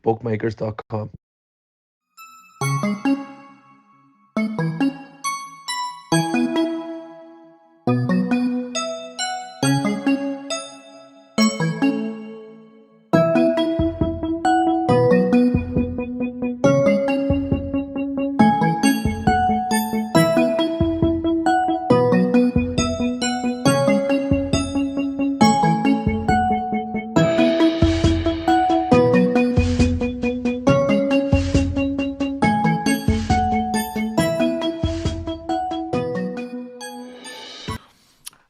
bookmakers.com.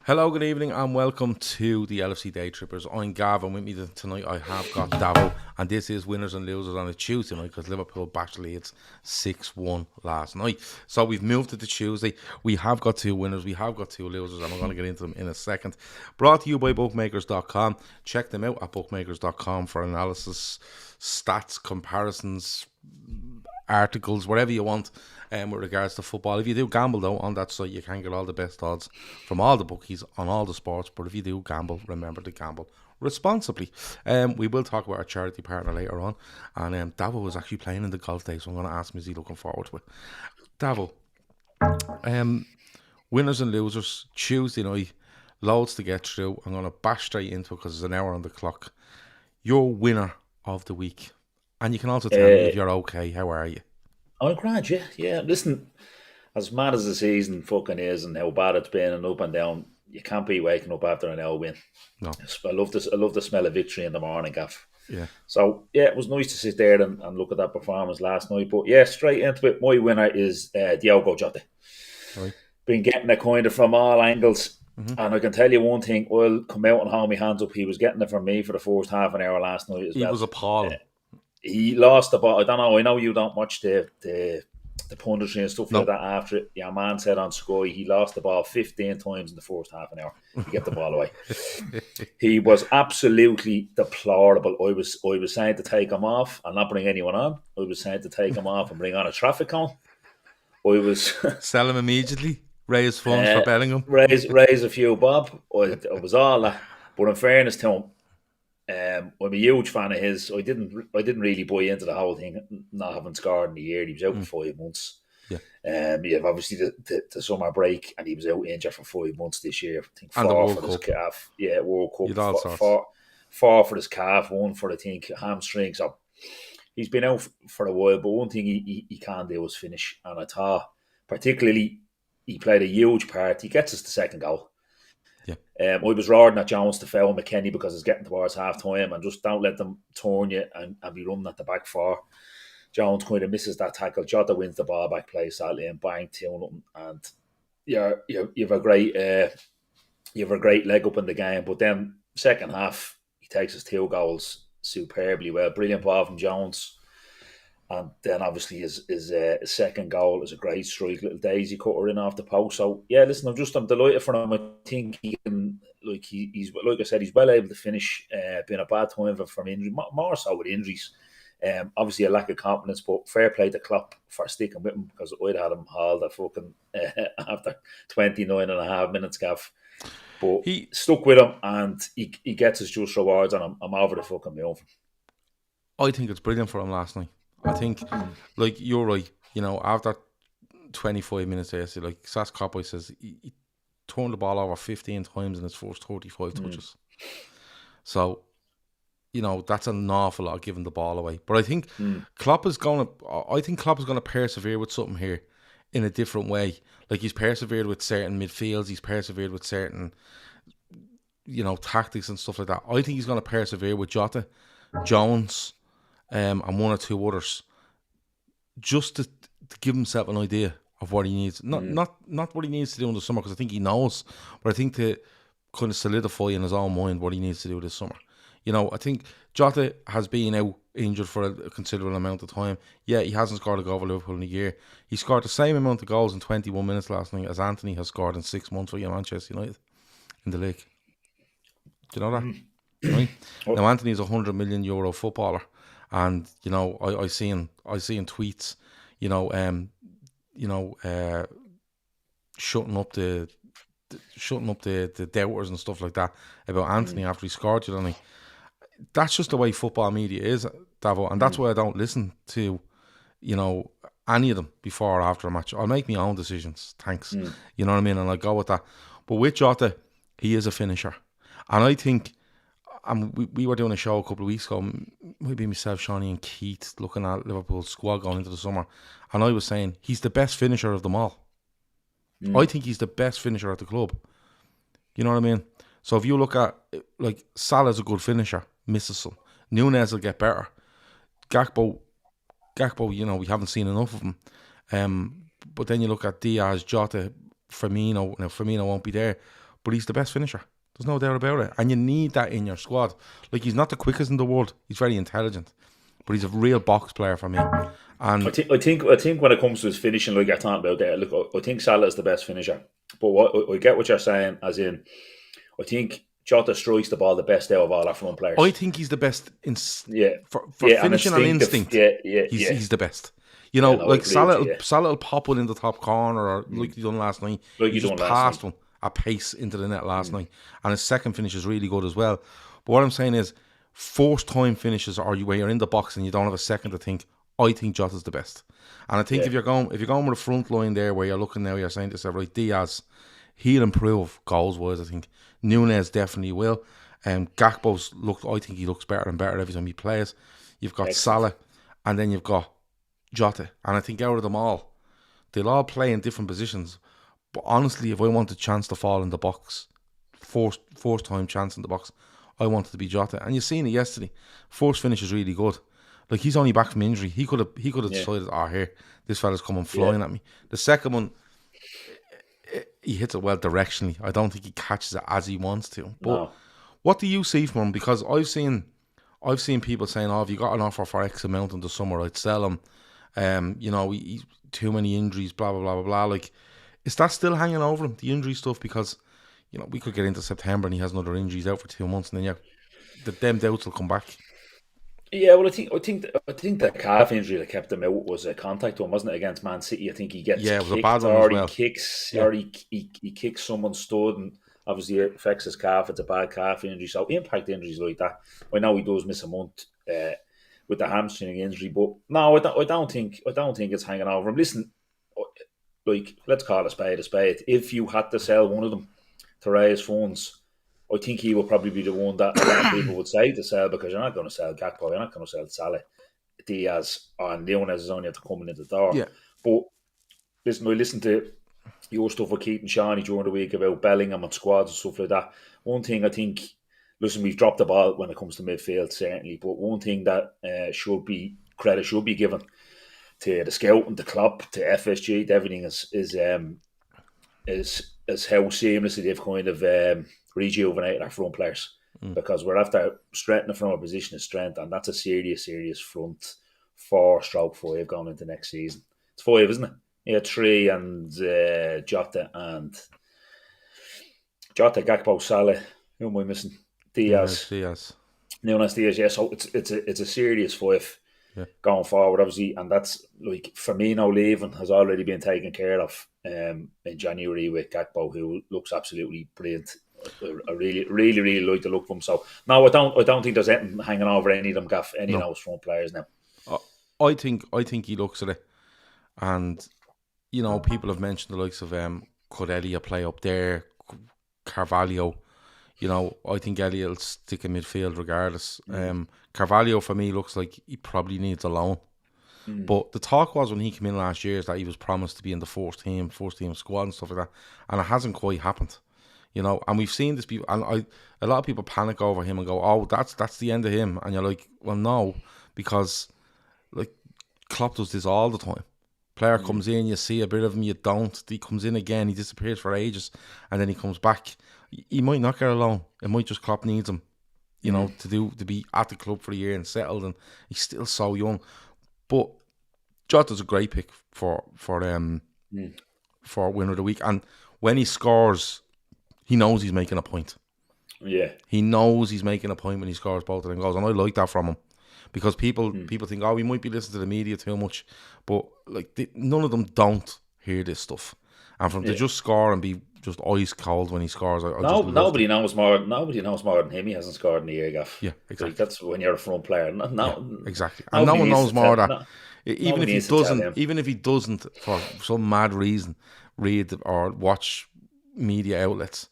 Hello, good evening, and welcome to the LFC Daytrippers. I'm Gav, and with me tonight I have got Davo, and this is Winners and Losers on a Tuesday night because Liverpool bashed Leeds 6-1 last night. So we've moved it to Tuesday. We have got two winners, we have got two losers, and I'm going to get into them in a second. Brought to you by bookmakers.com. Check them out at bookmakers.com for analysis, stats, comparisons, articles, whatever you want with regards to football. If you do gamble though on that site, you can get all the best odds from all the bookies on all the sports. But if you do gamble, remember to gamble responsibly. We will talk about our charity partner later on, and Davo is actually playing in the golf day, so I'm going to ask him, is he looking forward to it? Davo, winners and losers, Tuesday night, loads to get through. I'm going to bash straight into it because there's an hour on the clock. Your winner of the week, and you can also tell me if you're okay. How are you? I'm grand, yeah. Listen, as mad as the season fucking is and how bad it's been and up and down, you can't be waking up after an L win. No. I love this. I love the smell of victory in the morning, Gaff. Yeah. So yeah, it was nice to sit there and look at that performance last night. But yeah, straight into it. My winner is Diogo Jota. Right. Been getting it kind of from all angles. And I can tell you one thing, I'll come out and hold my hands up. He was getting it from me for the first half an hour last night as well. He was appalling. He lost the ball. I don't know. I know you don't watch the punditry and stuff like that after it. Yeah, man said on Sky he lost the ball 15 times in the first half an hour to get the ball away. He was absolutely deplorable. I was saying to take him off and not bring anyone on. I was saying to take him off and bring on a traffic cone. I was sell him immediately. Raise funds for Bellingham. Raise a few bob. I was all that. But in fairness to him, I'm a huge fan of his. I didn't really buy into the whole thing, not having scored in the year. He was out for 5 months. Yeah. You have obviously the summer break, and he was out injured for 5 months this year. I think and 4 for his calf. Yeah, World Cup. Four for his calf, 1 for I think hamstring. So he's been out for a while. But one thing he can do is finish. And I thought, particularly, he played a huge part. He gets us the second goal. Yeah. I was roaring at Jones to foul McKennie because it's getting towards half time and just don't let them turn you and be running at the back four. Jones kind of misses that tackle. Jota wins the ball back play sadly and bang 2-0. And you have a great leg up in the game. But then second half he takes his 2 goals superbly well. Brilliant ball from Jones. And then obviously his second goal is a great strike, little daisy cutter in off the post. So yeah, listen, I'm delighted for him. I think he can, he's like I said, he's well able to finish. Been a bad time from injury, more so with injuries. Obviously a lack of confidence, but fair play to Klopp for sticking with him because I'd had him hauled at fucking after 29 and a half minutes, Gav. But he stuck with him and he gets his just rewards, and I'm over the fucking moon. I think it's brilliant for him last night. I think, like, you're right, after 25 minutes there, so like Sas Coppoy says, he turned the ball over 15 times in his first 35 touches. So, that's an awful lot of giving the ball away. But I think Klopp is going to persevere with something here in a different way. Like, he's persevered with certain midfields, he's persevered with certain, tactics and stuff like that. I think he's going to persevere with Jota, Jones, and 1 or 2 others, just to give himself an idea of what he needs. Not what he needs to do in the summer, because I think he knows, but I think to kind of solidify in his own mind what he needs to do this summer. I think Jota has been out injured for a considerable amount of time. Yeah, he hasn't scored a goal for Liverpool in a year. He scored the same amount of goals in 21 minutes last night as Anthony has scored in 6 months for Manchester United in the league. Do you know that? Right? Now, Anthony's a €100 million footballer. And I seen tweets, shutting up the doubters and stuff like that about Anthony after he scored. that's just the way football media is, Davo, and that's why I don't listen to, any of them before or after a match. I'll make my own decisions. Thanks. You know what I mean? And I go with that. But with Jota, he is a finisher. And I think, we were doing a show a couple of weeks ago, maybe myself, Shawnee and Keith, looking at Liverpool's squad going into the summer. And I was saying, he's the best finisher of them all. I think he's the best finisher at the club. You know what I mean? So if you look at, like, Salah's a good finisher, misses some. Núñez will get better. Gakpo, we haven't seen enough of him. But then you look at Diaz, Jota, Firmino. Now, Firmino won't be there, but he's the best finisher. There's no doubt about it. And you need that in your squad. Like, he's not the quickest in the world. He's very intelligent. But he's a real box player for me. And I think when it comes to his finishing, like you're talking about there, look, I think Salah is the best finisher. But I get what you're saying, as in, I think Jota strikes the ball the best out of all our front players. I think he's the best for finishing and instinct. He's the best. Salah will pop one in the top corner, or like he done last night. Like he just passed one at pace into the net last night, and his second finish is really good as well. But what I'm saying is, first time finishes are where you're in the box and you don't have a second to think. I think Jota's the best, and I think if you're going with a front line there where you're looking now, you're saying to yourself, right, Diaz, he'll improve goals wise. I think Núñez definitely will. Gakpo's I think he looks better and better every time he plays. You've got Salah, and then you've got Jota, and I think out of them all, they'll all play in different positions. But honestly, if I want a chance to fall in the box, first time chance in the box, I wanted to be Jota. And you've seen it yesterday. First finish is really good. Like, he's only back from injury. He could have decided, here, this fella's coming flying at me. The second one, he hits it well directionally. I don't think he catches it as he wants to. But what do you see from him? Because I've seen people saying, if you got an offer for X amount in the summer, I'd sell him. He's too many injuries, blah, blah, blah, blah, blah. Like, is that still hanging over him, the injury stuff? Because, we could get into September and he has another injury. He's out for 2 months, and then them doubts will come back. Yeah, well, I think the calf injury that kept him out was a contact one, wasn't it, against Man City? I think he gets it was kicked, a bad one or as well. He kicks someone's stud, and obviously it affects his calf. It's a bad calf injury. So impact injuries like that, I know he does miss a month with the hamstring injury, but no, I don't think it's hanging over him. Listen, like, let's call a spade a spade. If you had to sell one of them to raise funds, I think he will probably be the one that a lot of people would say to sell, because you're not going to sell Gakpo, you're not going to sell Salah, Diaz, and Núñez is only after coming in the door. Yeah. But listen, I listened to your stuff with Keith and Shawnee during the week about Bellingham and squads and stuff like that. One thing I think, listen, we've dropped the ball when it comes to midfield, certainly, but one thing that credit should be given to the scout and the Klopp, to FSG, to everything is how seamlessly they've kind of rejuvenated our front players, because we're after strengthening from our position of strength, and that's a serious front 4/5 going into next season. It's 5, isn't it? Yeah, 3 and Jota, Gakpo, Salah. Who am I missing? Diaz. Núñez, Diaz. Yeah, so it's a serious 5 going forward, obviously, and that's like Firmino leaving has already been taken care of in January with Gakpo, who looks absolutely brilliant. I really like the look of him. So no, I don't think there's anything hanging over any of them, Gaff, any of those front players now. I think he looks at it, and people have mentioned the likes of could Elliott play up there, Carvalho. I think Elliott will stick in midfield regardless. Carvalho for me looks like he probably needs a loan. But the talk was when he came in last year is that he was promised to be in the first team squad and stuff like that, and it hasn't quite happened. And we've seen this people, and a lot of people panic over him and go, "Oh, that's the end of him." And you're like, "Well, no," because like Klopp does this all the time. Player comes in, you see a bit of him, you don't. He comes in again, he disappears for ages, and then he comes back. He might not get a loan. It might just Klopp needs him, to be at the club for a year and settled. And he's still so young. But Jota's a great pick for winner of the week, and when he scores, he knows he's making a point. Yeah. He knows he's making a point when he scores both of them goals, and I like that from him. Because people think, we might be listening to the media too much, but like none of them don't hear this stuff. And to just score and be just ice cold when he scores. I No, just loved nobody it. knows more. Nobody knows more than him. He hasn't scored in the year, Gaff. Yeah, Like exactly. that's when you're a front player. Yeah, exactly. And no Nobody one needs knows to more tell. that No, nobody needs to tell him. even if he doesn't for some mad reason read or watch media outlets,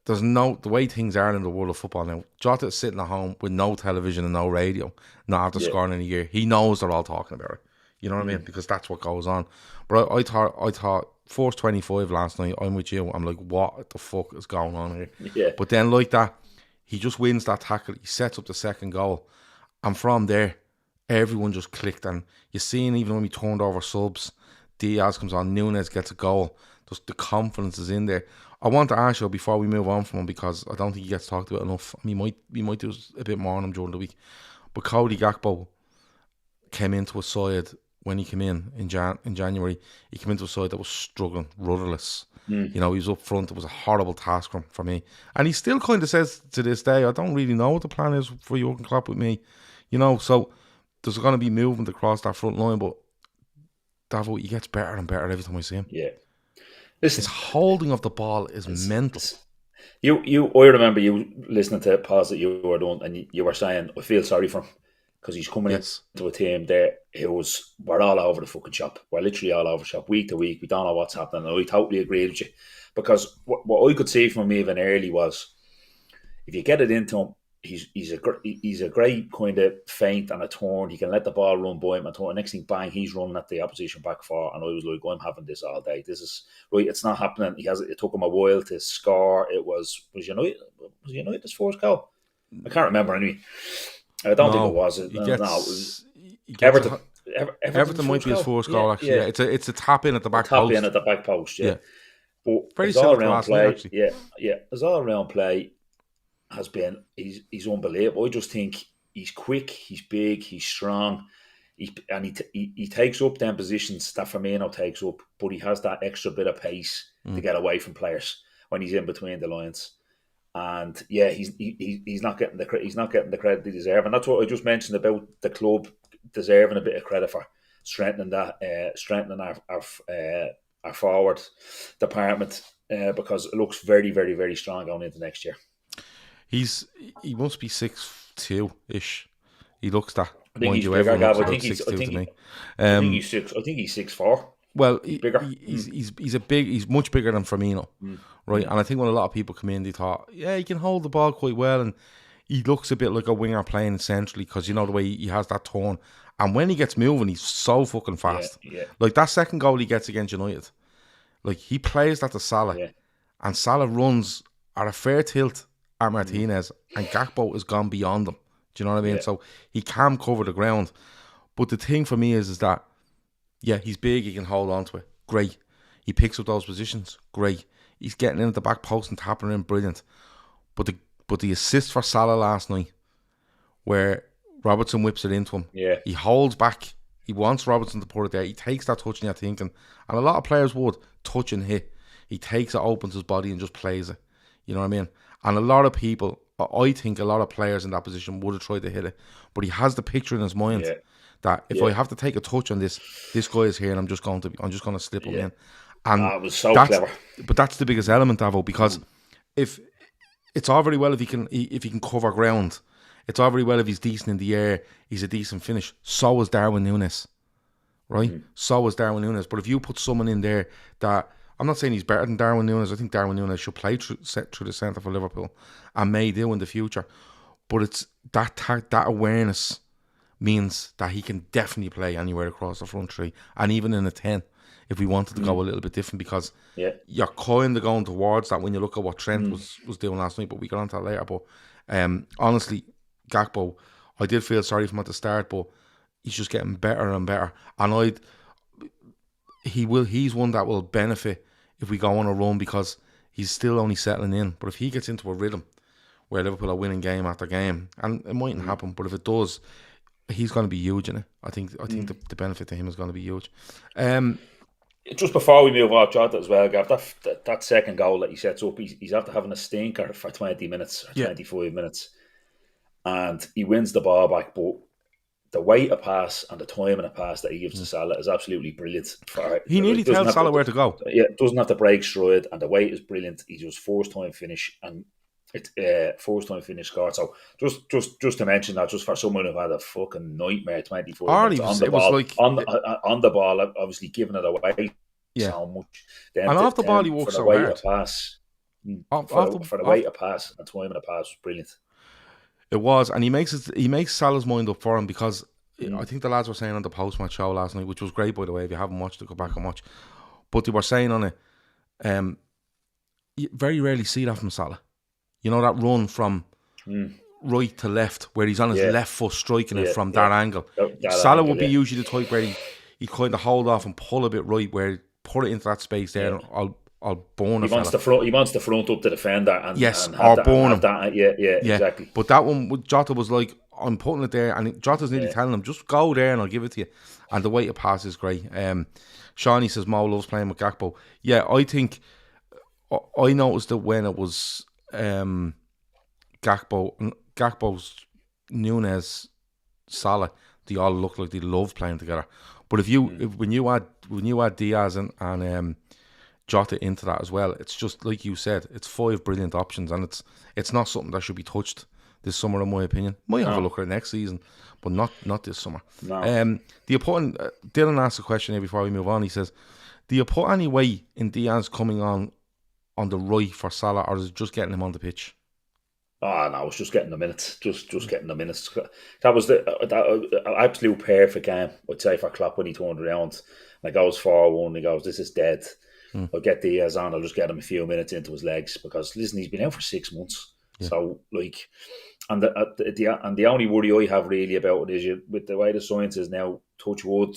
there's no the way things are in the world of football now. Jota is sitting at home with no television and no radio, not after Yeah. scoring in a year. He knows they're all talking about it. You know what I mean? Because that's what goes on. But I thought Force 25 last night. I'm with you. I'm like, what the fuck is going on here? Yeah. But then like that, he just wins that tackle. He sets up the second goal, and from there, everyone just clicked. And you're seeing even when we turned over subs, Diaz comes on, Nunes gets a goal. Just the confidence is in there. I want to ask you before we move on from him because I don't think he gets talked about enough. We might do a bit more on him during the week. But Cody Gakpo came into a side when he came in January. He came into a side that was struggling, rudderless. You know, he was up front. It was a horrible task for me. And he still kind of says to this day, I don't really know what the plan is for Jurgen Klopp with me. You know, so there's going to be movement across that front line, but Davo, he gets better and better every time I see him. Yeah. Listen, his holding of the ball is mental. I remember you listening to pods that you were doing, and you were saying, I feel sorry for him because he's coming into a team there we're all over the fucking shop. We're literally all over the shop week to week. We don't know what's happening. And I totally agree with you because what I could see from him even early was if you get it into him, he's a great kind of feint and a turn. He can let the ball run by him and turn. Next thing, bang, he's running at the opposition back four. And I was like, I'm having this all day. This is right. It's not happening. It took him a while to score. It was United's first goal. I can't remember anyway. I don't think it was. It was Everton. Everton might be his first goal. Actually, yeah. It's a tap in at the back post. Tap in at the back post. Yeah. But very similar to last night, actually. Yeah. His all around play has been he's unbelievable. I just think he's quick, he's big, he's strong, he takes up them positions that Firmino takes up, but he has that extra bit of pace to get away from players when he's in between the lines. And yeah, he's not getting the credit he deserves, and that's what I just mentioned about the club deserving a bit of credit for strengthening our forward department because it looks very, very, very strong going into next year. He must be 6'2" He looks that. I think he's bigger, Gav. I think he's 6'4". Well, he's much bigger than Firmino, right? And I think when a lot of people come in, they thought, yeah, he can hold the ball quite well, and he looks a bit like a winger playing centrally because you know the way he has that turn. And when he gets moving, he's so fucking fast. Yeah. Like that second goal he gets against United, like he plays that to Salah, and Salah runs at a fair tilt at Martinez, and Gakpo has gone beyond them. Do you know what I mean? So he can cover the ground. But the thing for me is that, yeah, he's big, he can hold on to it. Great. He picks up those positions. Great. He's getting in at the back post and tapping in. Brilliant. But the assist for Salah last night, where Robertson whips it into him, he holds back. He wants Robertson to put it there. He takes that touch and you're thinking, and a lot of players would, touch and hit. He takes it, opens his body and just plays it. You know what I mean? And a lot of people, I think a lot of players in that position would have tried to hit it. But he has the picture in his mind that if I have to take a touch on this guy is here and I'm just going to slip him in. And it was so clever. But that's the biggest element, Davo, because if it's all very well if he can cover ground, it's all very well if he's decent in the air, he's a decent finish. So is Darwin Núñez, right? So is Darwin Núñez. But if you put someone in there that, I'm not saying he's better than Darwin Núñez. I think Darwin Núñez should play through the centre for Liverpool and may do in the future. But it's that awareness means that he can definitely play anywhere across the front three, and even in a 10 if we wanted to go a little bit different, because you're kind of going towards that when you look at what Trent was doing last night, but we got on to that later. But honestly, Gakpo, I did feel sorry for him at the start, but he's just getting better and better, and he's one that will benefit if we go on a run, because he's still only settling in. But if he gets into a rhythm where Liverpool are winning game after game, and it mightn't happen, but if it does, he's going to be huge in it. I think the benefit to him is going to be huge. Just before we move off Jota as well, Gav, that second goal that he sets up, he's after having a stinker for 20 minutes or 25 minutes, and he wins the ball back, but the weight of pass and the time of the pass that he gives to Salah is absolutely brilliant. He nearly tells Salah where to go. Yeah, doesn't have to break stride, and the weight is brilliant. He just first time finish, and it's first time finish scored. So just to mention that, just for someone who had a fucking nightmare 24 minutes on the ball, on the ball, obviously giving it away so much. Then and off the ball, he works so hard. For the weight of pass and time of the pass was brilliant. It was, and he makes Salah's mind up for him, because I think the lads were saying on the post-match show last night, which was great, by the way. If you haven't watched it, go back and watch. But they were saying on it, you very rarely see that from Salah. You know, that run from right to left, where he's on his left foot striking it from that angle. Salah would be usually the type where he kind of hold off and pull a bit right, where he put it into that space there, and I'll burn he wants the front up the defender, and burn him. Exactly. But that one with Jota was like, I'm putting it there, and Jota's nearly telling him, just go there and I'll give it to you. And the way to pass is great. Shawnee says Mo loves playing with Gakpo. Yeah, I think I noticed that when it was Gakpo's Nunez, Salah, they all look like they love playing together. But when you add Diaz and Jota into that as well, it's just like you said, it's 5 brilliant options, and it's not something that should be touched this summer, in my opinion. Might have a look at it next season, but not this summer. No. Do you put Dylan asked a question here before we move on. He says, do you put any weight in Diaz coming on the right for Salah, or is it just getting him on the pitch? Oh no, it's just getting the minutes. Just getting the minutes. That was the absolute perfect game, I'd say, for Klopp when he turned around. And it goes 4-1. He goes, this is dead. I'll get Diaz on. I'll just get him a few minutes into his legs, because listen, he's been out for 6 months. Yeah. So like, and the only worry I have really about it is with the way the science is now, touch wood,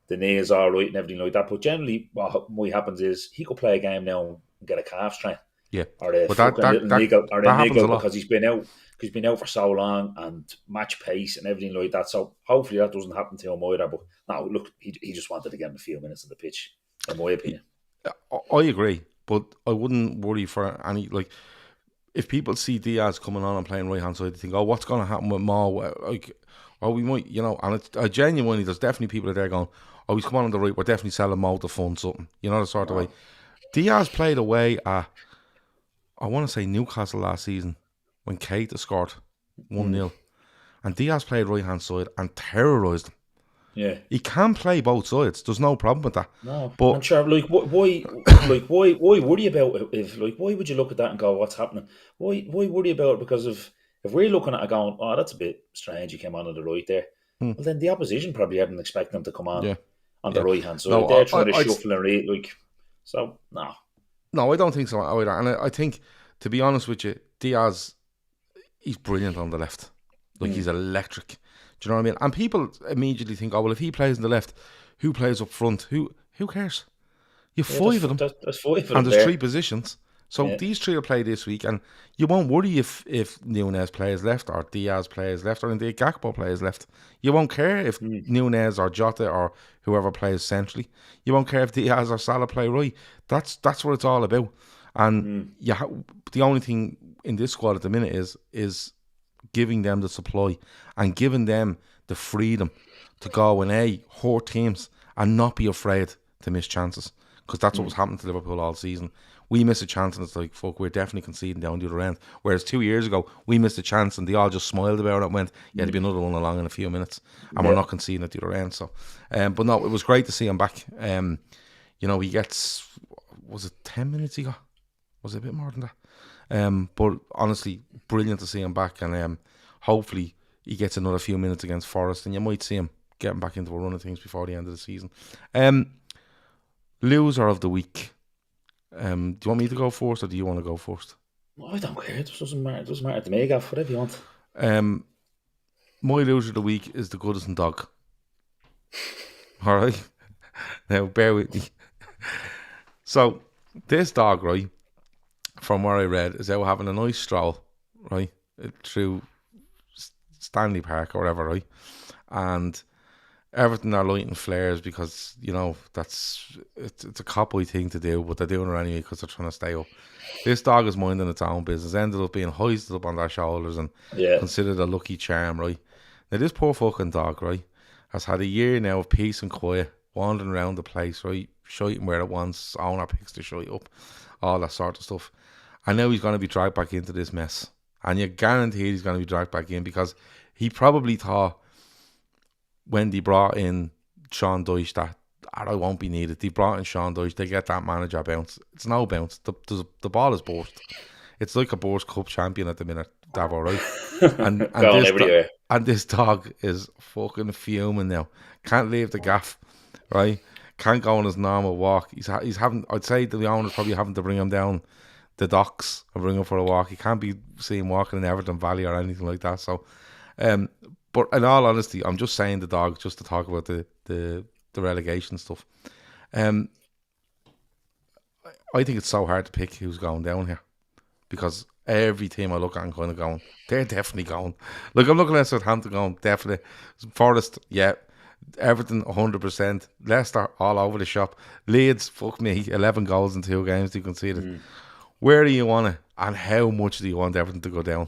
the knee is all right and everything like that. But generally, what happens is he could play a game now and get a calf strain. Yeah, or a niggle because he's been out for so long, and match pace and everything like that. So hopefully that doesn't happen to him either. But no, look, he just wanted to get him a few minutes on the pitch, in my opinion. I agree, but I wouldn't worry for any, like, if people see Diaz coming on and playing right hand side, they think, oh, what's going to happen with Mo? Like, oh, we might, you know, and I genuinely, there's definitely people there going, oh, he's coming on the right, we're definitely selling Mo to fund something, you know, the sort of way. Diaz played away at, I want to say, Newcastle last season when Keita scored 1-0, and Diaz played right hand side and terrorised him. Yeah, he can play both sides. There's no problem with that. No, but I'm sure. Like, why worry about it? If why would you look at that and go, "What's happening?" Why worry about it? Because if we're looking at it going, "Oh, that's a bit strange," he came on the right there. Well, then the opposition probably hadn't expected him to come on on the right hand side. So they're trying to shuffle and read, like. So no, I don't think so either. And I think, to be honest with you, Diaz, he's brilliant on the left. Like, he's electric. Do you know what I mean? And people immediately think, oh, well, if he plays on the left, who plays up front? Who cares? You've 5 of them. There's 5 of them. And there's 3 positions. So these 3 will play this week, and you won't worry if Nunez plays left, or Diaz plays left, or indeed Gakpo plays left. You won't care if Nunez or Jota or whoever plays centrally. You won't care if Diaz or Salah play right. That's what it's all about. And the only thing in this squad at the minute is giving them the supply and giving them the freedom to go and hurt teams and not be afraid to miss chances, because that's what was happening to Liverpool all season. We miss a chance and it's like, fuck, we're definitely conceding down the other end. Whereas 2 years ago, we missed a chance and they all just smiled about it and went, there'll be another one along in a few minutes, and we're not conceding at the other end. So, but no, it was great to see him back. You know, he gets, was it 10 minutes he got? Was it a bit more than that? But honestly, brilliant to see him back, and hopefully he gets another few minutes against Forest, and you might see him getting back into a run of things before the end of the season. Loser of the week. Do you want me to go first, or do you want to go first? No, I don't care. It doesn't matter. It doesn't matter to me, Gav. Whatever you want. My loser of the week is the Goodison dog. All right. Now, bear with me. So, this dog, right, from what I read, is out having a nice stroll, right, through Stanley Park or whatever, right, and Everton are lighting flares because, you know, it's a cop-boy thing to do, but they're doing it anyway because they're trying to stay up. This dog is minding its own business, ended up being hoisted up on their shoulders and considered a lucky charm, right? Now, this poor fucking dog, right, has had a year now of peace and quiet, wandering around the place, right, shiting where it wants, owner picks the shite up, all that sort of stuff. And now he's going to be dragged back into this mess. And you're guaranteed he's going to be dragged back in because he probably thought when they brought in Sean Dyche that I won't be needed. They brought in Sean Dyche, they get that manager bounce. It's no bounce. The ball is burst. It's like a Bourse Cup champion at the minute, Davo, right? And Going everywhere. And this dog is fucking fuming now. Can't leave the gaff, right? Can't go on his normal walk. He's having. I'd say the owner's probably having to bring him down the docks and bring him for a walk. He can't be seen walking in Everton Valley or anything like that. So, but in all honesty, I'm just saying the dog just to talk about the relegation stuff. I think it's so hard to pick who's going down here because every team I look at, I'm kind of going, they're definitely going. Like I'm looking at Southampton going, definitely. Forest, yeah. Everton, 100%. Leicester, all over the shop. Leeds, fuck me, 11 goals in 2 games. You can see it. Where do you want it, and how much do you want Everton to go down?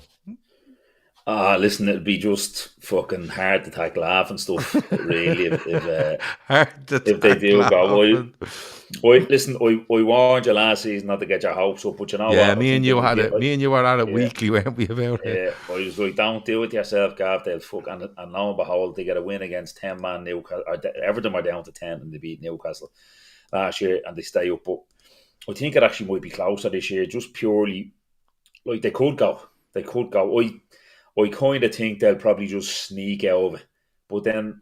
Listen, it'd be just fucking hard to tackle laugh and stuff. Really, if they do go. Listen, I warned you last season not to get your hopes up, but you know what? Me and you were at it weekly, weren't we, about it? Yeah, I was like, don't do it yourself, Gav. They'll fuck, and lo and behold, they get a win against 10-man Newcastle. Everton were down to 10 and they beat Newcastle last year, and they stay up. But I think it actually might be closer this year, just purely like they could go. I kind of think they'll probably just sneak out of it. But then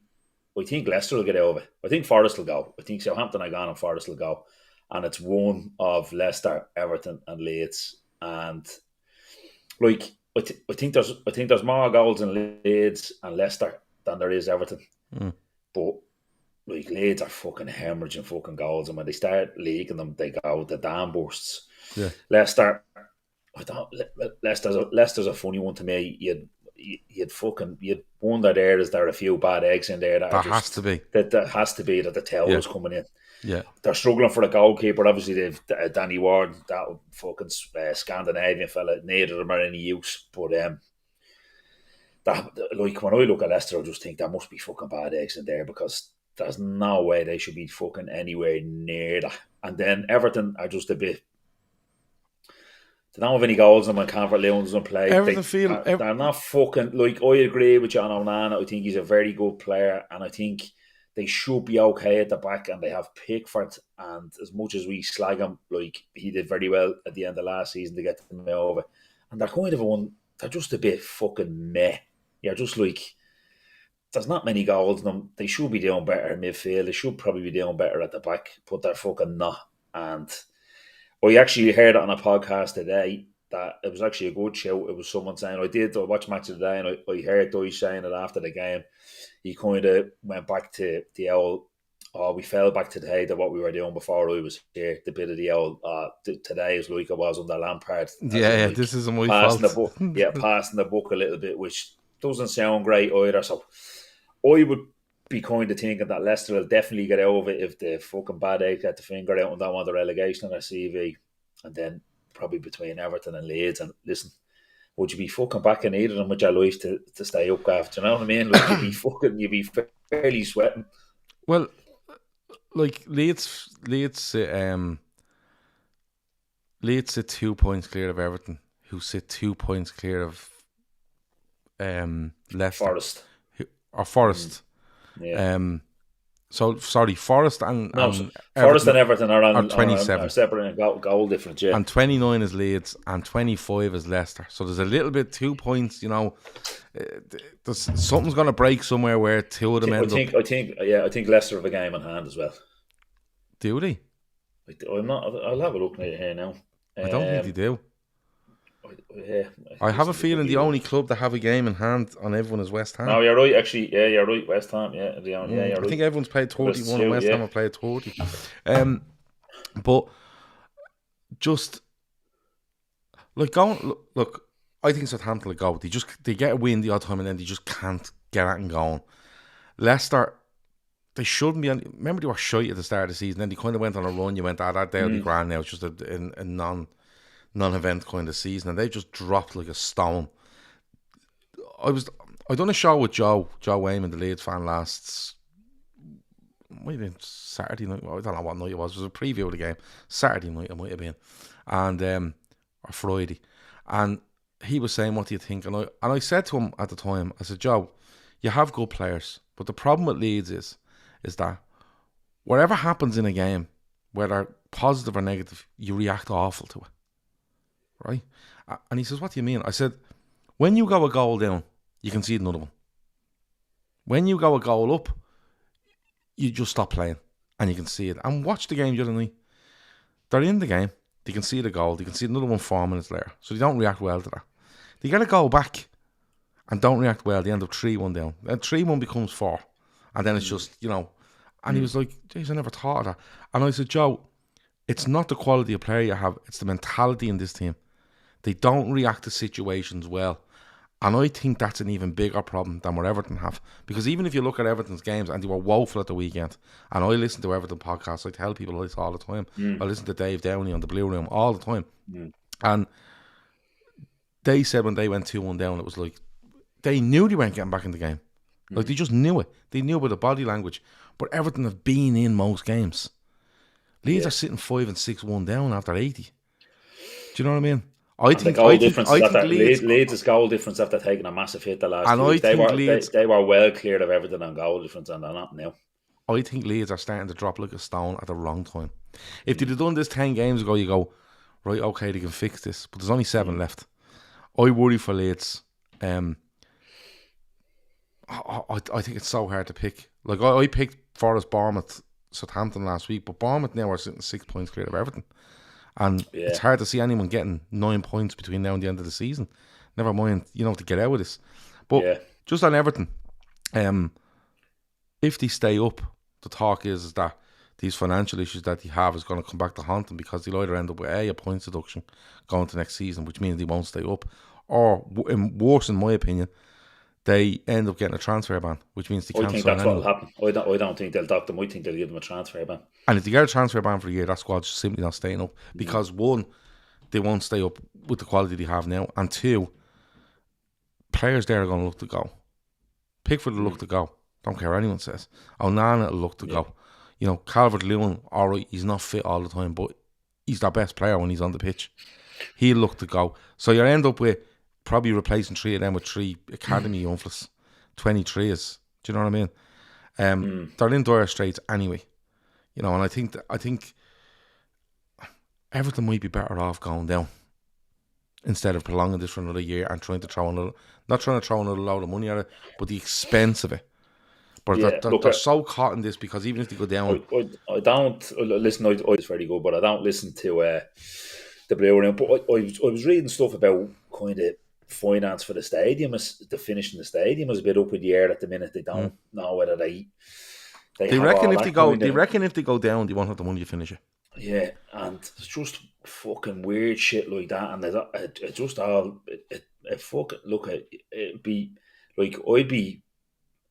I think Leicester will get out of it. I think Forest will go. I think Southampton are gone and Forest will go. And it's one of Leicester, Everton and Leeds. And like I think there's more goals in Leeds and Leicester than there is Everton. But like Leeds are fucking hemorrhaging fucking goals, and when they start leaking them, they go the dam bursts. Yeah. Leicester's a funny one to me. You'd wonder is there a few bad eggs in there that has to be that the tail is coming in. Yeah, they're struggling for a goalkeeper. Obviously, they've Danny Ward, that fucking Scandinavian fella. Neither of them are any use. But that like when I look at Leicester, I just think there must be fucking bad eggs in there because there's no way they should be fucking anywhere near that. And then Everton are just a bit. They don't have any goals and when Calvert-Lewin doesn't play. They're not fucking... Like, I agree with John Onana. I think he's a very good player and I think they should be okay at the back and they have Pickford, and as much as we slag him, like, he did very well at the end of last season to get them over. And they're kind of they're just a bit fucking meh. You're just like... There's not many goals in them. They should be doing better in midfield. They should probably be doing better at the back, but they're fucking not. And... I actually heard it on a podcast today that it was actually a good show. It was someone saying, I watched Match of the Day and I heard Dyche saying it after the game. He kind of went back to the old, we fell back today to what we were doing before I was here. The bit of the old, today is like it was under Lampard. Yeah, this isn't my fault. Passing the book a little bit, which doesn't sound great either. So I would be kind of thinking that Leicester will definitely get out of it if the fucking bad egg get the finger out and don't want the relegation on their CV, and then probably between Everton and Leeds. And listen, would you be fucking backing either of them with your life to stay up after? You know what I mean? Like you'd be fairly sweating. Well, like Leeds sit 2 points clear of Everton, who sit 2 points clear of Leicester. Forest. Yeah. So sorry, Forest and Everton are 27, are separate in goal difference. Yeah, and 29 is Leeds, and 25 is Leicester. So there's a little bit 2 points. You know, something's going to break somewhere where two of them end up. I think Leicester have a game in hand as well. Do they? I'll have a look here now. I don't think they do. Yeah, I have a feeling the only club that have a game in hand on everyone is West Ham. No, you're right. Actually, yeah, you're right. West Ham, yeah, you're right. I think everyone's played 31 and West Ham have played 30. But just like look, I think Southampton will go. They get a win the odd time and then they just can't get it and going. Leicester, they shouldn't be. Remember they were shite at the start of the season. Then they kind of went on a run. You went, that they'll be grand now. It's just a non-event kind of season, and they just dropped like a stone. I done a show with Joe Wayman, the Leeds fan, might have been Saturday night. Well, I don't know what night it was. It was a preview of the game. Saturday night it might have been, and or Friday. And he was saying, "What do you think?" And I said to him at the time, I said, "Joe, you have good players, but the problem with Leeds is that whatever happens in a game, whether positive or negative, you react awful to it, right?" And he says, "What do you mean?" I said, "When you go a goal down, you concede another one. When you go a goal up, you just stop playing and you can see it." And watch the game the other night. They're in the game. They can see the goal. They can see another one 4 minutes later. So they don't react well to that. They get a goal back and don't react well. They end up 3-1 down. Then 3-1 becomes 4. And then it's just, And he was like, "Jeez, I never thought of that." And I said, "Joe, it's not the quality of player you have. It's the mentality in this team. They don't react to situations well. And I think that's an even bigger problem than what Everton have. Because even if you look at Everton's games, and they were woeful at the weekend, and I listen to Everton podcasts, I tell people this all the time. I listen to Dave Downey on the Blue Room all the time. And they said when they went 2-1 down, it was like, they knew they weren't getting back in the game. Like, they just knew it. They knew by the body language. But Everton have been in most games. Leeds are sitting 5 and 6-1 down after 80. Do you know what I mean? I think Leeds' goal difference after taking a massive hit the last week. They were well cleared of Everton on goal difference, and they're not now. I think Leeds are starting to drop like a stone at the wrong time. If they'd have done this 10 games ago, you go, right, okay, they can fix this. But there's only 7 left. I worry for Leeds. I think it's so hard to pick. Like, I picked Forest, Bournemouth, Southampton last week, but Bournemouth now are sitting 6 points clear of Everton. And it's hard to see anyone getting 9 points between now and the end of the season. Never mind, to get out of this. But just on Everton, if they stay up, the talk is that these financial issues that they have is going to come back to haunt them, because they'll either end up with a points deduction going to next season, which means they won't stay up, or worse, in my opinion, they end up getting a transfer ban, which means they can't sign anyone. I think that's what will happen. I don't think they'll dock them. I think they'll give them a transfer ban. And if they get a transfer ban for a year, that squad's just simply not staying up. Because one, they won't stay up with the quality they have now. And two, players there are going to look to go. Pickford will look to go. Don't care what anyone says. Onana will look to go. Calvert-Lewin, all right, he's not fit all the time, but he's their best player when he's on the pitch. He'll look to go. So you end up with probably replacing 3 of them with 3 academy young fellas, 23s. Do you know what I mean? They're in dire straits anyway. And I think Everton might be better off going down instead of prolonging this for another year and not trying to throw another load of money at it, but the expense of it. But they're so caught in this, because even if they go down, I don't listen. It's very good, but I don't listen to the Blue Room. But I was reading stuff about kind of finance for the stadium. The finishing the stadium is a bit up in the air at the minute. They don't know whether they reckon if they go down, they won't have the money to finish it. Yeah, and it's just fucking weird shit like that, and it just all it fucking look at it be like I'd be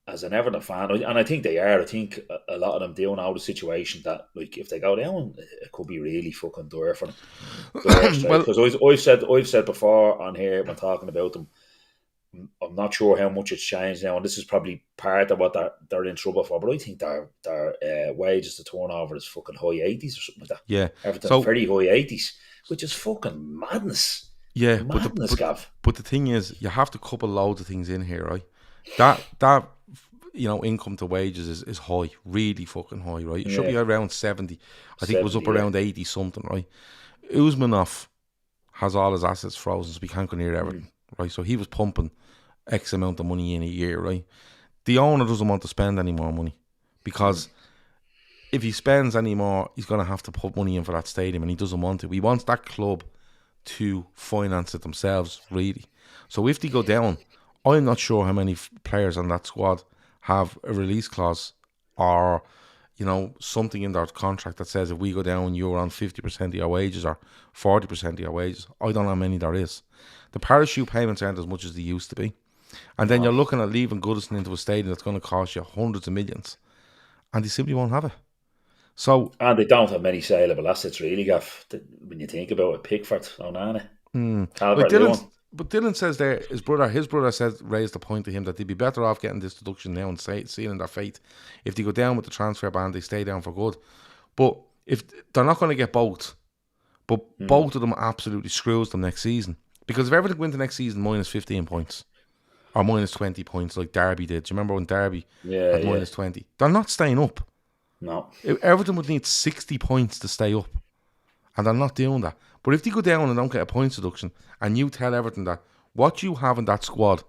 as an Everton fan, and I think they are. I think a lot of them do know the situation that, like, if they go down, it could be really fucking dire for them. Because I've said before on here when talking about them, I'm not sure how much it's changed now, and this is probably part of what they're in trouble for. But I think their wages to turnover is fucking high 80s or something like that. Yeah, Everton very high 80s, which is fucking madness. Yeah, madness, Gav. But the thing is, you have to couple loads of things in here, right? That income to wages is high, really fucking high, right? It should be around 70. I think it was up around 80 something, right? Usmanov has all his assets frozen, so we can't go near Everton, right? So he was pumping X amount of money in a year, right? The owner doesn't want to spend any more money, because if he spends any more, he's going to have to put money in for that stadium, and he doesn't want to. He wants that club to finance it themselves, really. So if they go down, I'm not sure how many players on that squad have a release clause or, something in their contract that says if we go down, you're on 50% of your wages or 40% of your wages. I don't know how many there is. The parachute payments aren't as much as they used to be. And then you're looking at leaving Goodison into a stadium that's going to cost you hundreds of millions, and they simply won't have it. So, and they don't have many saleable assets, really, Gav. When you think about it, Pickford, Onana, But Dylan says there, his brother raised the point to him that they'd be better off getting this deduction now and sealing their fate. If they go down with the transfer ban, they stay down for good. But if they're not going to get both, but both of them absolutely screws them next season. Because if Everton go into next season minus 15 points or minus 20 points like Derby did, do you remember when Derby had minus 20? They're not staying up. No. Everton would need 60 points to stay up, and they're not doing that. But if they go down and don't get a points deduction, and you tell Everton that what you have in that squad,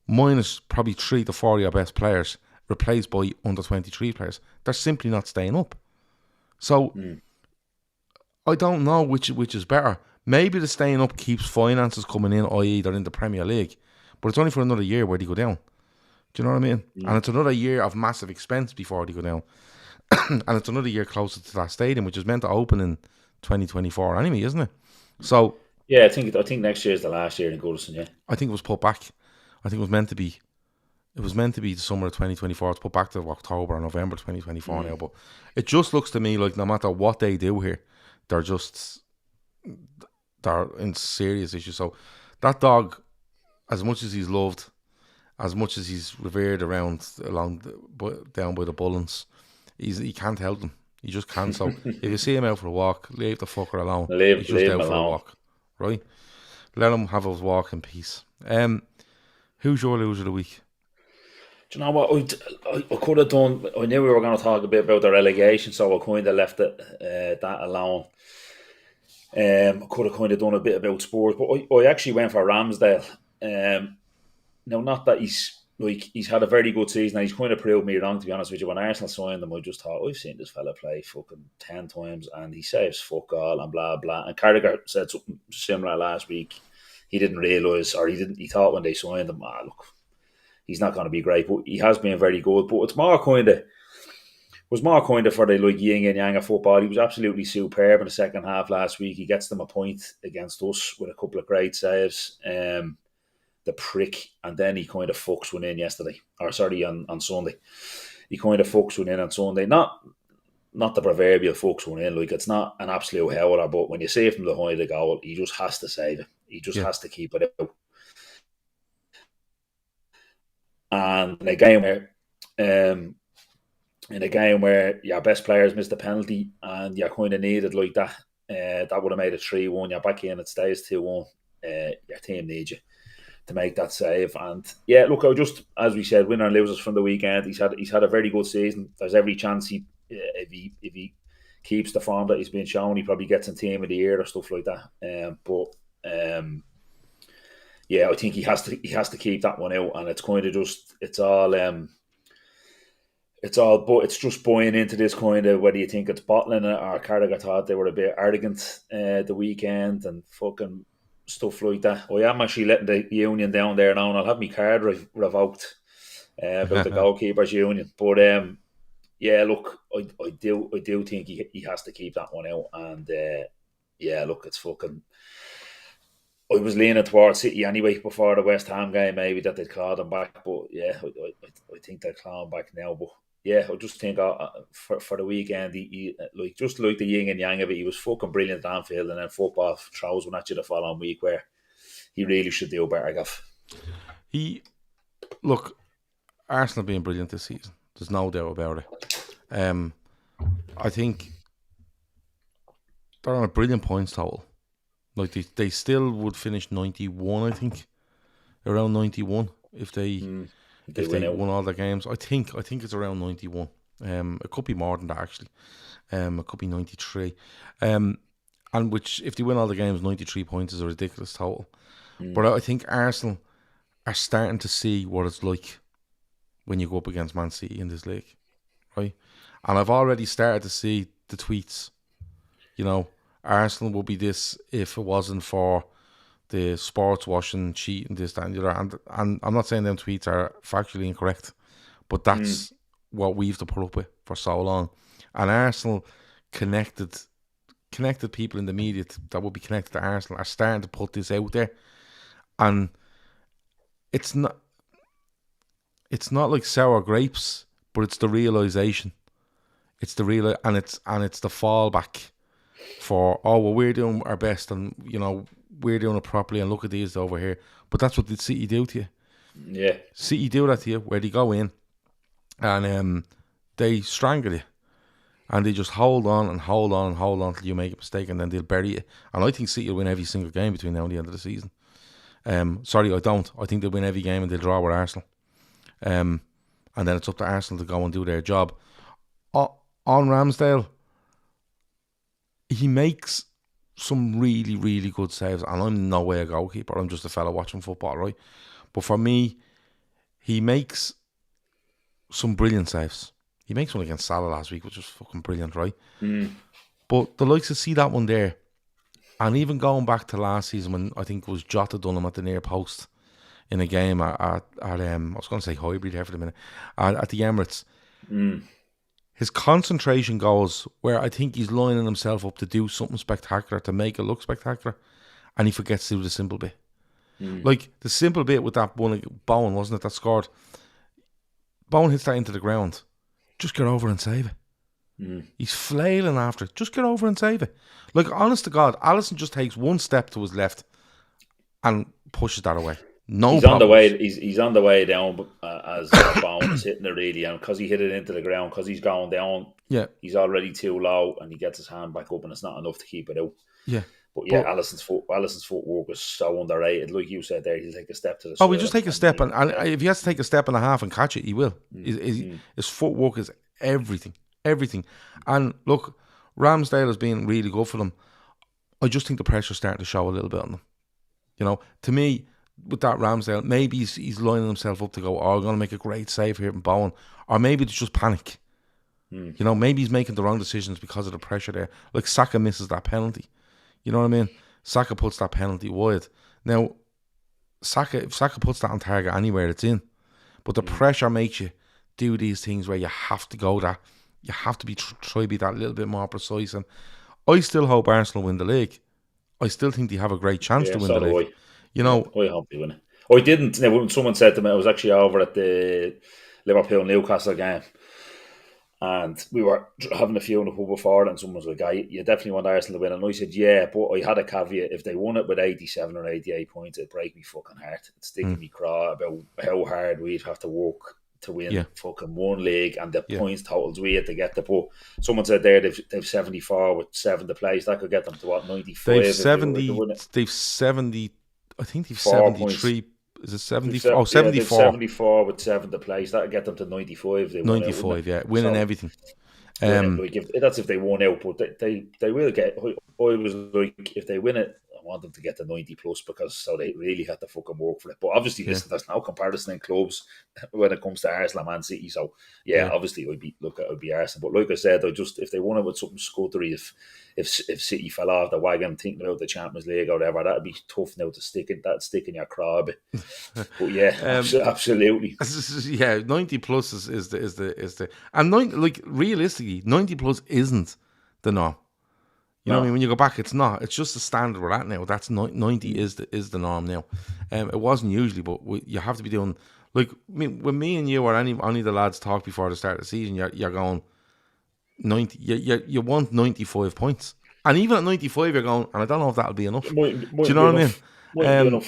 minus probably 3 to 4 of your best players, replaced by under 23 players, they're simply not staying up. So I don't know which is better. Maybe the staying up keeps finances coming in, i.e. they're in the Premier League, but it's only for another year where they go down. Do you know what I mean? And it's another year of massive expense before they go down. And it's another year closer to that stadium, which is meant to open in 2024 anyway, isn't it? So yeah, I think next year is the last year in Goodison. Yeah, I think it was put back. I think it was meant to be. It was meant to be the summer of 2024. It's put back to October or November 2024 now. But it just looks to me like no matter what they do here, they're in serious issues. So that dog, as much as he's loved, as much as he's revered down by the Bullens, he can't help them. He just can't. So if you see him out for a walk, leave the fucker alone. He's just out for a walk, right? Let him have his walk in peace. Who's your loser of the week? Do you know what? I could have done. I knew we were going to talk a bit about the relegation, so I kind of left that alone. I could have kind of done a bit about sports, but I actually went for Ramsdale. Now, not that he's had a very good season, and he's kind of proved me wrong, to be honest with you. When Arsenal signed him, I just thought, I've seen this fella play fucking 10 times, and he saves fuck all and blah blah. And Carragher said something similar last week. He didn't realise, or he thought when they signed him, look, he's not going to be great, but he has been very good. But it's more kind of for the yin and yang of football. He was absolutely superb in the second half last week. He gets them a point against us with a couple of great saves. The prick, and then he kind of fucks one in on Sunday. He kind of fucks one in on Sunday. Not the proverbial fucks one in, like it's not an absolute howler, but when you see it from behind the goal, he just has to save it. He just has to keep it out. And in a game where your best players missed a penalty and you kind of needed like that, that would have made it 3-1. You're back in, it stays 2-1. Your team needs you to make that save. And yeah, look, as we said, winner and losers from the weekend. He's had a very good season. There's every chance if he keeps the form that he's been shown, he probably gets in team of the year or stuff like that. Yeah, I think he has to keep that one out, and it's kind of just it's just buying into this kind of, whether you think it's bottling it or Carragher thought they were a bit arrogant the weekend and fucking stuff like that. I am actually letting the union down there now, and I'll have my card revoked about the goalkeepers union. But yeah, look, I do think he has to keep that one out, and yeah, look, it's fucking. I was leaning towards City anyway before the West Ham game, maybe that they'd claw them back, but yeah, I think they'll claw them back now. But yeah, I just think for the weekend, he just like the yin and yang of it, he was fucking brilliant at Anfield, and then football throws one at you the following week where he really should do better, Gav. Look, Arsenal being brilliant this season, there's no doubt about it. I think they're on a brilliant points total. Like they still would finish 91, I think, around 91 if they won all their games. I think it's around 91. It could be more than that actually. It could be 93. And which, if they win all the games, 93 points is a ridiculous total. But I think Arsenal are starting to see what it's like when you go up against Man City in this league, right? And I've already started to see the tweets. You know, Arsenal will be this if it wasn't for the sports washing, cheating, this, that, and the other. And I'm not saying them tweets are factually incorrect, but that's what we've to put up with for so long. And Arsenal connected people in the media that will be connected to Arsenal are starting to put this out there. And it's not like sour grapes, but it's the realization. It's the it's the fallback for, we're doing our best, and you know, we're doing it properly and look at these over here. But that's what the City do to you. Yeah. City do that to you, where they go in and they strangle you. And they just hold on and hold on and hold on till you make a mistake, and then they'll bury you. And I think City will win every single game between now and the end of the season. Sorry, I don't. I think they'll win every game and they'll draw with Arsenal. And then it's up to Arsenal to go and do their job. On Ramsdale, he makes some really, really good saves. And I'm no way a goalkeeper. I'm just a fella watching football, right? But for me, he makes some brilliant saves. He makes one against Salah last week, which was fucking brilliant, right? But the likes of see that one there, and even going back to last season when I think it was Jota done him at the near post in a game at I was going to say Highbury there for the minute, at the Emirates. His concentration goes where I think he's lining himself up to do something spectacular, to make it look spectacular, and he forgets to do the simple bit. Like the simple bit with that one, Bowen, wasn't it, that scored? Bowen hits that into the ground. Just get over and save it. He's flailing after it. Just get over and save it. Like, honest to God, Alisson just takes one step to his left and pushes that away. He's on the way. He's on the way down as Bowen is hitting it really, and because he hit it into the ground, because he's going down. Yeah, he's already too low, and he gets his hand back up, and it's not enough to keep it out. Yeah. But Alisson's footwork is so underrated. Like you said there, he'll take a step to the side. Oh, he'll just take a step, and if he has to take a step and a half and catch it, he will. His footwork is everything. And look, Ramsdale has been really good for them. I just think the pressure's starting to show a little bit on them. You know, to me, with that Ramsdale, maybe he's lining himself up to go, I'm going to make a great save here from Bowen. Or maybe it's just panic. You know, maybe he's making the wrong decisions because of the pressure there. Like Saka misses that penalty. You know what I mean? Saka puts that penalty wide. Now, if Saka puts that on target anywhere, it's in. But the pressure makes you do these things where you have to go that. You have to try to be that little bit more precise. And I still hope Arsenal win the league. I still think they have a great chance to win the league. You know, I hope they win it. I didn't. When someone said to me, I was actually over at the Liverpool-Newcastle game, and we were having a few in the pub before, and someone was like, you definitely want Arsenal to win. And I said, yeah, but I had a caveat. If they won it with 87 or 88 points, it'd break me fucking heart. It'd stick in me craw about how hard we'd have to work to win fucking one league and the points totals we had to get to. But someone said there they've 74 with 7 to play. So that could get them to what, 95? They've 70, I think they've 73. Is it 70? 74. 74 with 7 to play. So that would get them to 95. 95, winning everything. That's if they won out, but they will get. I was like, if they win it, I want them to get to 90 plus so they really had to fucking work for it. But obviously, listen, there's no comparison in clubs when it comes to Arsenal and Man City. So obviously, it would be Arsenal. But like I said, if they won it with something scuttery, if City fell off the wagon thinking about the Champions League or whatever, that'd be tough now to stick in your craw a bit. But absolutely. 90 plus is the and 90, like realistically, 90 plus isn't the norm. You know what I mean? When you go back, it's not. It's just the standard we're at now. That's 90 is the norm now. It wasn't usually, but you have to be doing, like, when me and you or any of the lads talk before the start of the season, you're going 90. You want 95 points, and even at 95, you're going, and I don't know if that'll be enough. Do you know what I mean?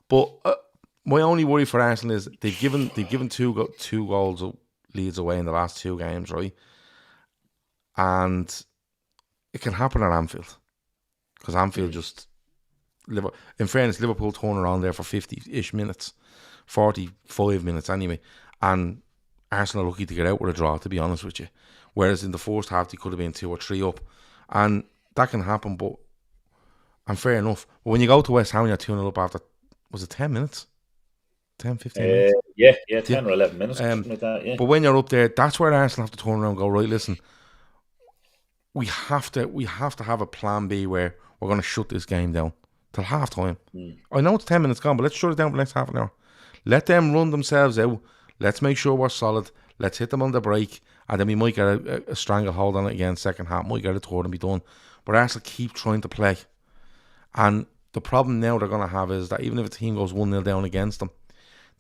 But my only worry for Arsenal is they've given two goals of Leeds away in the last 2 games, right? And it can happen at Anfield, because Anfield just, in fairness, Liverpool turn around there for 50-ish minutes, 45 minutes anyway, and Arsenal are lucky to get out with a draw, to be honest with you. Whereas in the first half, they could have been 2 or 3 up, and that can happen. But and fair enough. But when you go to West Ham, you're 2-0 up after, was it 10 minutes? 10, 15 minutes? Yeah, 10 or 11 minutes, something like that, yeah. But when you're up there, that's where Arsenal have to turn around and go, right, listen, we have to have a plan B where we're going to shut this game down till half time. I know it's 10 minutes gone, but let's shut it down for the next half an hour. Let them run themselves out. Let's make sure we're solid. Let's hit them on the break, and then we might get a stranglehold on it again second half. Might get a third and be done. But Arsenal keep trying to play. And the problem now they're going to have is that even if a team goes 1-0 down against them,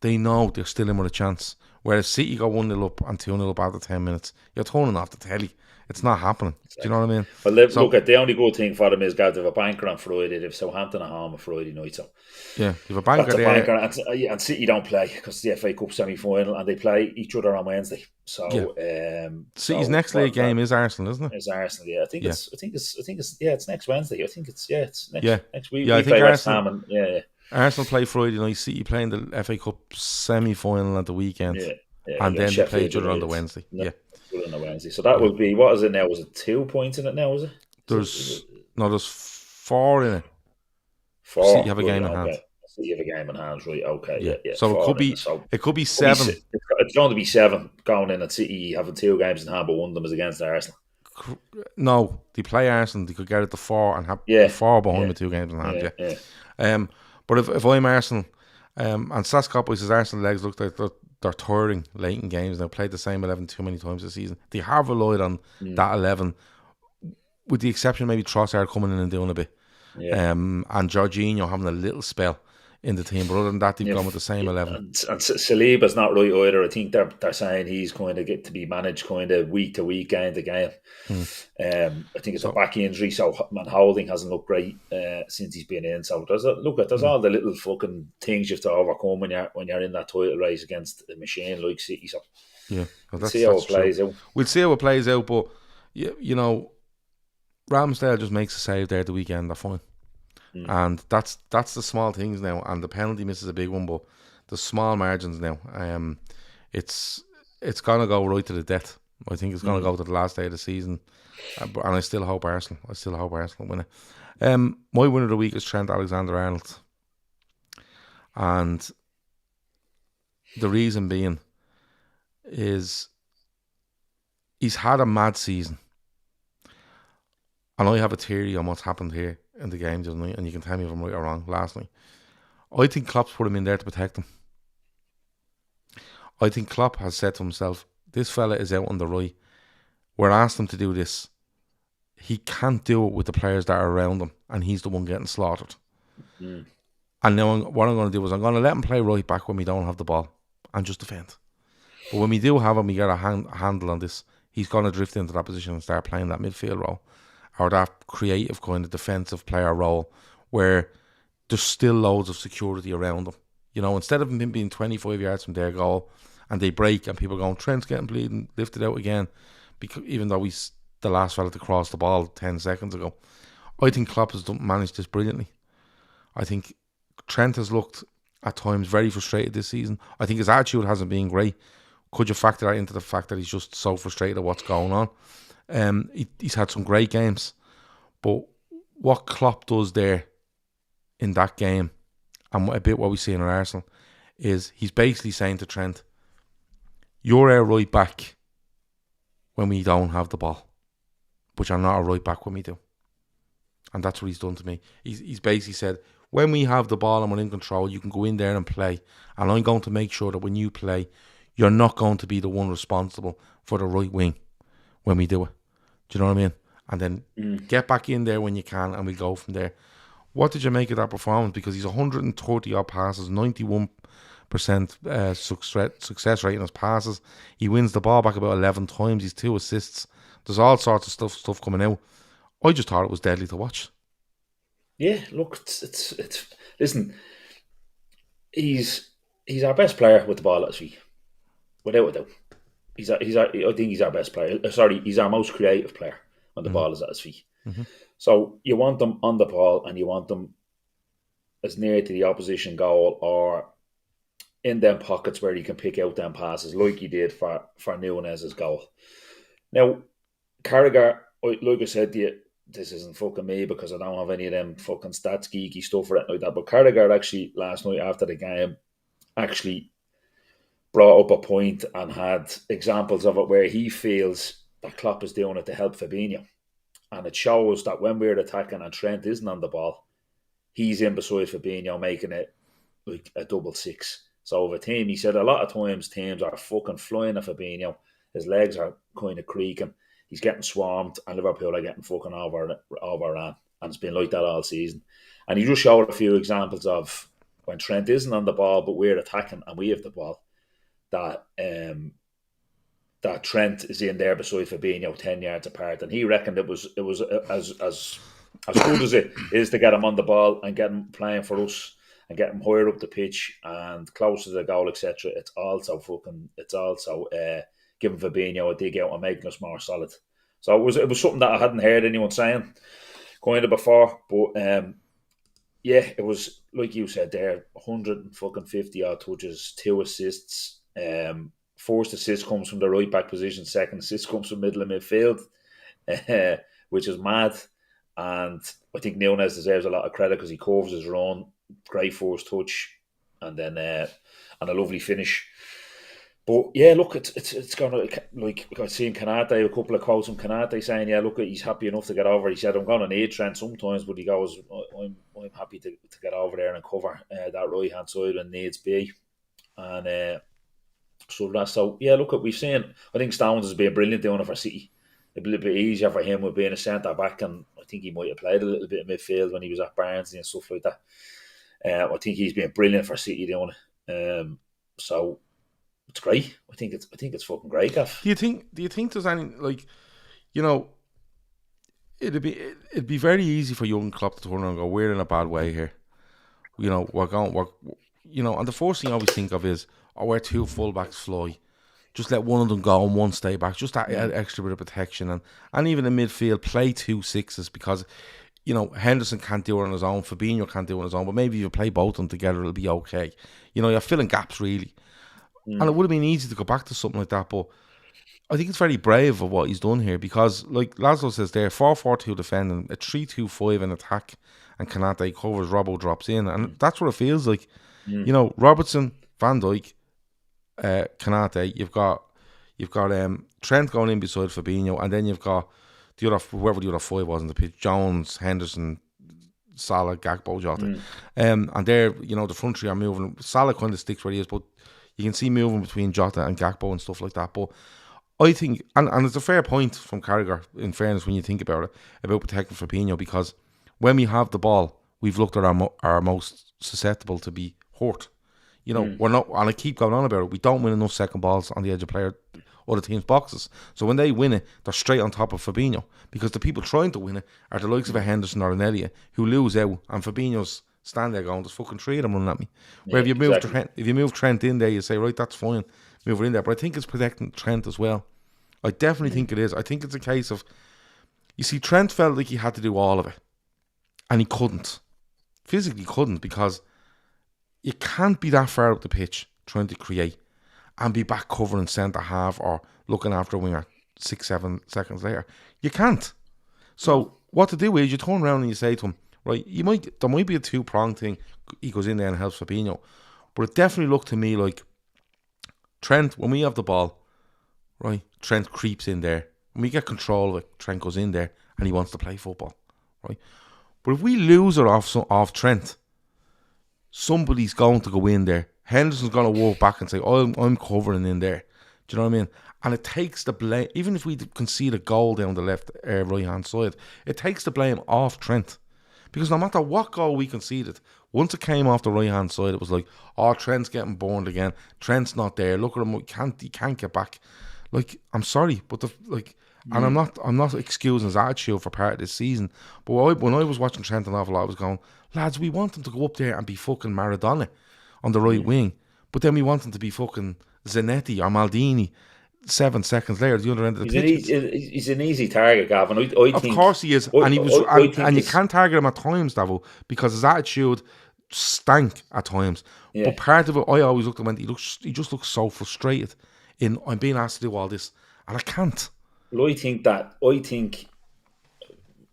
they know they're still in with a chance. Whereas City go 1-0 up and 2-0 up after 10 minutes, you're turning off the telly. It's not happening. Exactly. Do you know what I mean? But So, look, at the only good thing for them is Gav, they have a banker on Friday. They have Southampton at home on Friday night. So yeah, you have a banker that's a there. banker, and City don't play because the FA Cup semi-final, and they play each other on Wednesday. So City's next league game is Arsenal, isn't it? Is Arsenal? Yeah, I think it's next Wednesday. I think it's next week. Yeah, we I think play West Arsenal. Ham, and Arsenal play Friday night. City playing the FA Cup semi-final at the weekend, and then they play each other on the Wednesday. On the Wednesday. So that would be, what is it now? Was it 2 points in it now? Is it? There's 4 in it. 4. City have a game in hand. City have a game in hand, right? Okay, yeah. So it could be 7. It's going to be 7 going in at City having 2 games in hand, but one of them is against Arsenal. No, they play Arsenal. They could get it to 4 and have 4 behind with 2 games in hand. Yeah. But if I'm Arsenal, and Sas Cowboys says Arsenal legs look like they're tiring late in games. They've played the same 11 too many times this season. They have relied on that 11, with the exception of maybe Trossard coming in and doing a bit. And Jorginho having a little spell in the team. But other than that, they've gone with the same 11. And Saliba's not right either. I think they're saying he's going to get to be managed kind of week to week, game to game. I think it's a back injury, so Holding hasn't looked great since he's been in. So there's all the little fucking things you have to overcome when you're in that title race against a machine like City. So we'll see how it plays out. We'll see how it plays out, but you know, Ramsdale just makes a save there at the weekend. They're fine. And that's the small things now, and the penalty miss is a big one, but the small margins now. It's gonna go right to the death. I think it's gonna go to the last day of the season, and I still hope Arsenal. Win it. My winner of the week is Trent Alexander-Arnold, and the reason being is he's had a mad season, and I have a theory on what's happened here in the game tonight, and you can tell me if I'm right or wrong. Last night, I think Klopp's put him in there to protect him. I think Klopp has said to himself, this fella is out on the right. We're asked him to do this. He can't do it with the players that are around him, and he's the one getting slaughtered. And now what I'm going to do is I'm going to let him play right back when we don't have the ball and just defend. But when we do have him, we get a handle on this. He's going to drift into that position and start playing that midfield role, or that creative kind of defensive player role where there's still loads of security around him. You know, instead of him being 25 yards from their goal and they break and people going, Trent's getting bleeding, lift it out again, because even though he's the last fella to cross the ball 10 seconds ago. I think Klopp has managed this brilliantly. I think Trent has looked at times very frustrated this season. I think his attitude hasn't been great. Could you factor that into the fact that he's just so frustrated at what's going on? He's had some great games, but what Klopp does there in that game, and a bit what we see in Arsenal, is he's basically saying to Trent, you're our right back when we don't have the ball, but you're not a right back when we do. And that's what he's done to me. He's basically said, when we have the ball and we're in control, you can go in there and play, and I'm going to make sure that when you play, you're not going to be the one responsible for the right wing when we do it. Do you know what I mean? And then get back in there when you can, and we go from there. What did you make of that performance? Because he's 130 odd passes, 91% success rate in his passes. He wins the ball back about 11 times. He's 2 assists. There's all sorts of stuff coming out. I just thought it was deadly to watch. Yeah, look, it's listen, he's our best player with the ball at his feet, without a doubt. I think he's our best player. He's our most creative player when the ball is at his feet. So you want them on the ball, and you want them as near to the opposition goal or in them pockets where he can pick out them passes, like he did for Nunez's goal. Now, Carragher, like I said to you, this isn't fucking me because I don't have any of them fucking stats geeky stuff or anything like that. But Carragher actually last night after the game actually brought up a point and had examples of it where he feels that Klopp is doing it to help Fabinho. And it shows that when we're attacking and Trent isn't on the ball, he's in beside Fabinho making it like a double six. So with a team, he said a lot of times teams are fucking flying at Fabinho. His legs are kind of creaking. He's getting swarmed, and Liverpool are getting fucking overran. And it's been like that all season. And he just showed a few examples of when Trent isn't on the ball but we're attacking and we have the ball, that that Trent is in there beside Fabinho 10 yards apart, and he reckoned it was as good as it is to get him on the ball and get him playing for us and get him higher up the pitch and closer to the goal, etc. It's also giving Fabinho a dig out and making us more solid. So it was something that I hadn't heard anyone saying kind of before, but yeah, it was like you said there, 150 odd touches, 2 assists. First assist comes from the right back position, second assist comes from middle of midfield, which is mad. And I think Nunes deserves a lot of credit because he covers his run, great first touch, and then and a lovely finish. But yeah, look, it's gonna, like I seen Kanate, a couple of quotes from Kanate saying, yeah, look, he's happy enough to get over. He said, I'm going to need Trent sometimes, but he goes, I'm happy to get over there and cover that right hand side when needs be. And so yeah, look, we've seen. I think Stones has been brilliant doing it for City. A little bit easier for him with being a centre back, and I think he might have played a little bit of midfield when he was at Barnsley and stuff like that. I think he's been brilliant for City doing it. So it's great. I think it's fucking great, Gav. Do you think there's any, like, you know, it'd be very easy for young Klopp to turn around and go, we're in a bad way here. You know, and the first thing I always think of is, where 2 fullbacks fly, just let one of them go and one stay back, just that extra bit of protection, and even in midfield, play 2 6s, because, you know, Henderson can't do it on his own, Fabinho can't do it on his own, but maybe if you play both of them together, it'll be okay. You know, you're filling gaps, really. And it would have been easy to go back to something like that, but I think it's very brave of what he's done here, because, like Laszlo says there, 4-4-2 defending, a 3-2-5 in attack, and Kanate covers, Robbo drops in, and that's what it feels like. You know, Robertson, Van Dijk, Kanate, you've got Trent going in beside Fabinho, and then you've got whoever the other 5 was in the pitch, Jones, Henderson, Salah, Gakpo, Jota. And they're, you know, the front three are moving. Salah kind of sticks where he is, but you can see moving between Jota and Gakpo and stuff like that. But I think, and it's a fair point from Carragher, in fairness, when you think about it, about protecting Fabinho, because when we have the ball, we've looked at our most susceptible to be hurt. You know, we're not, and I keep going on about it, we don't win enough second balls on the edge of other teams' boxes. So when they win it, they're straight on top of Fabinho, because the people trying to win it are the likes of a Henderson or an Elliott, who lose out, and Fabinho's stand there going, there's fucking 3 of them running at me. Where if you move Trent in there, you say, right, that's fine, move it in there. But I think it's protecting Trent as well. I definitely think it is. I think it's a case of, you see, Trent felt like he had to do all of it, and he couldn't. Physically couldn't, because you can't be that far up the pitch trying to create and be back covering centre half or looking after a winger 6-7 seconds later. You can't. So what to do is you turn around and you say to him, right, there might be a 2-pronged thing. He goes in there and helps Fabinho, but it definitely looked to me like Trent, when we have the ball, right, Trent creeps in there. When we get control of it, Trent goes in there and he wants to play football, right? But if we lose it off Trent, somebody's going to go in there. Henderson's going to walk back and say, I'm covering in there. Do you know what I mean? And it takes the blame, even if we concede a goal down the left, right-hand side, it takes the blame off Trent. Because no matter what goal we conceded, once it came off the right-hand side, it was like, Trent's getting burned again. Trent's not there. Look at him. He can't get back. Like, I'm sorry, but and I'm not excusing his attitude for part of this season. But when I was watching Trent an awful lot, I was going, lads, we want him to go up there and be fucking Maradona on the right wing, but then we want him to be fucking Zanetti or Maldini 7 seconds later at the other end of the pitch. He's an easy target, Gavin. I of think, course he is, and you can't target him at times, Davo, because his attitude stank at times. Yeah. But part of it, I always looked at him and he just looks so frustrated in, I'm being asked to do all this, and I can't. Well, I think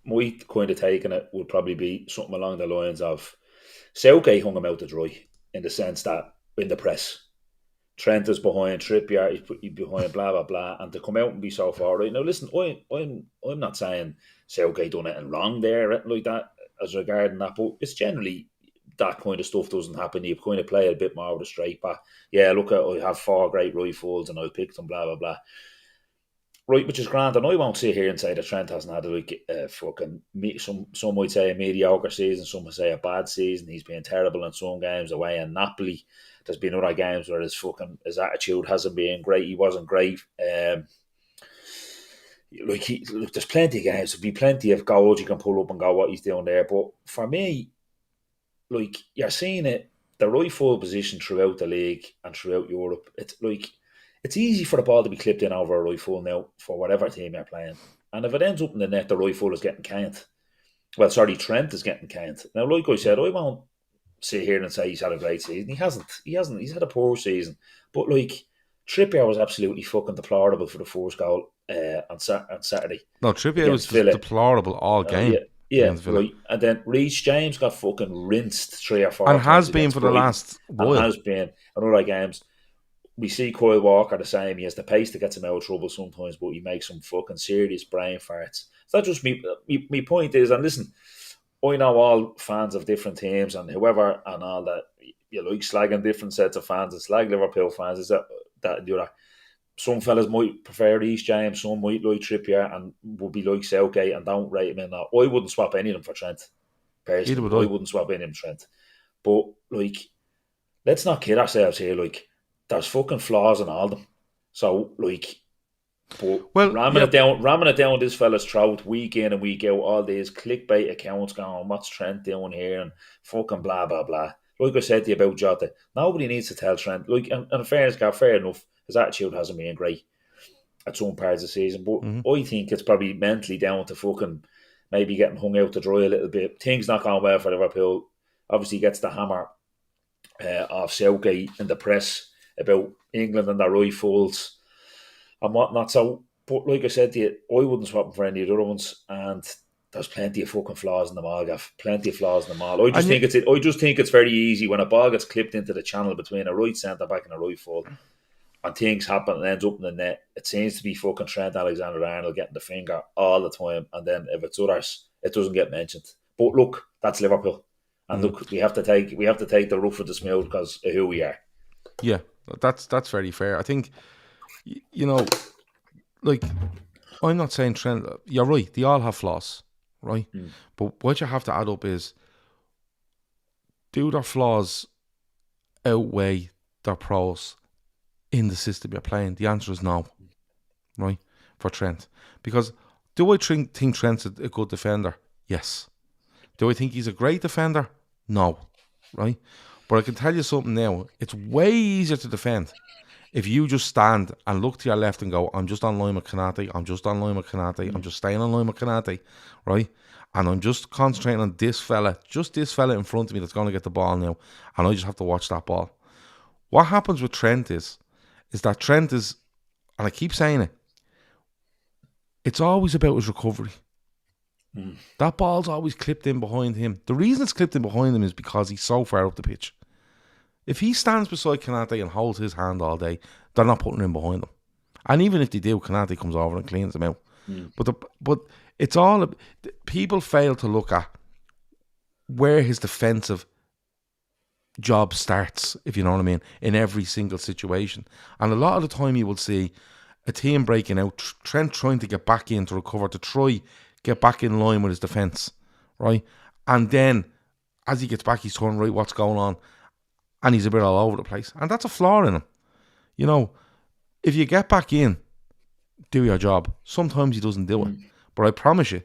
my kind of take on it would probably be something along the lines of Southgate hung him out to dry, in the sense that in the press, Trent is behind Trippier, he's behind blah blah blah, and to come out and be so far right. Now listen, I'm not saying Southgate done anything wrong there or anything like that as regarding that, but it's generally that kind of stuff doesn't happen. You kind of play a bit more with a straight back. Yeah, look, I have 4 great rifles and I picked them, blah blah blah. right, which is grand. And I won't sit here and say that Trent hasn't had a fucking some might say a mediocre season, some would say a bad season. He's been terrible in some games away in Napoli. There's been other games where his attitude hasn't been great. He wasn't great. There's plenty of games. There'll be plenty of goals you can pull up and go what he's doing there. But for me, you're seeing it, the right full position throughout the league and throughout Europe. It's easy for the ball to be clipped in over a right full now for whatever team you're playing. And if it ends up in the net, the right full is getting canned. Well, sorry, Trent is getting canned. Now, like I said, I won't sit here and say he's had a great season. He hasn't. He's had a poor season. But Trippier was absolutely fucking deplorable for the first goal on Saturday. No, Trippier was deplorable all game. Yeah, right. And then Reece James got fucking rinsed 3 or 4 and times. Has been for the last while. And has been in other games. We see Kyle Walker the same. He has the pace that gets him out of trouble sometimes, but he makes some fucking serious brain farts. So that's just me. My point is, and listen, I know all fans of different teams and whoever and all that, you like slagging different sets of fans and slag Liverpool fans. Is that some fellas might prefer Reece James, some might like Trippier and would be like Southgate and don't rate him in that. I wouldn't swap any of them for Trent. Personally, I wouldn't swap any of them for Trent. But let's not kid ourselves here. There's fucking flaws in all of them. So ramming it down this fella's throat week in and week out, all these clickbait accounts going, what's Trent doing here and fucking blah blah blah. Like I said to you about Jota, nobody needs to tell Trent. And in fairness, fair enough, his attitude hasn't been great at some parts of the season. But I think it's probably mentally down to fucking maybe getting hung out to dry a little bit. Things not going well for Liverpool. Obviously gets the hammer off Southgate in the press about England and their rifles and whatnot. So, but like I said to you, I wouldn't swap them for any of the other ones. And there's plenty of fucking flaws in them all, Gav. Plenty of flaws in them all. I just think it's very easy when a ball gets clipped into the channel between a right centre back and a right full, and things happen and ends up in the net. It seems to be fucking Trent Alexander-Arnold getting the finger all the time, and then if it's others, it doesn't get mentioned. But look, that's Liverpool, and look, we have to take the rough with the smooth because of who we are. Yeah, that's very fair. I think, I'm not saying Trent. You're right. They all have flaws, right? But what you have to add up is, do their flaws outweigh their pros in the system you're playing? The answer is no, right? For Trent, because do I think Trent's a good defender? Yes. Do I think he's a great defender? No, right? But I can tell you something now. It's way easier to defend if you just stand and look to your left and go, I'm just on line with Konate, I'm just on line with Konate, I'm just staying on line with Konate, right? And I'm just concentrating on this fella in front of me that's going to get the ball now, and I just have to watch that ball. What happens with Trent is that Trent is, and I keep saying it, it's always about his recovery. That ball's always clipped in behind him. The reason it's clipped in behind him is because he's so far up the pitch. If he stands beside Konate and holds his hand all day, they're not putting him behind him. And even if they do, Konate comes over and cleans him out. But it's all, people fail to look at where his defensive job starts, if you know what I mean, in every single situation. And a lot of the time you will see a team breaking out, Trent trying to get back in to recover, to try get back in line with his defence, right? And then as he gets back, he's turning, right, what's going on? And he's a bit all over the place. And that's a flaw in him. If you get back in, do your job. Sometimes he doesn't do it. But I promise you,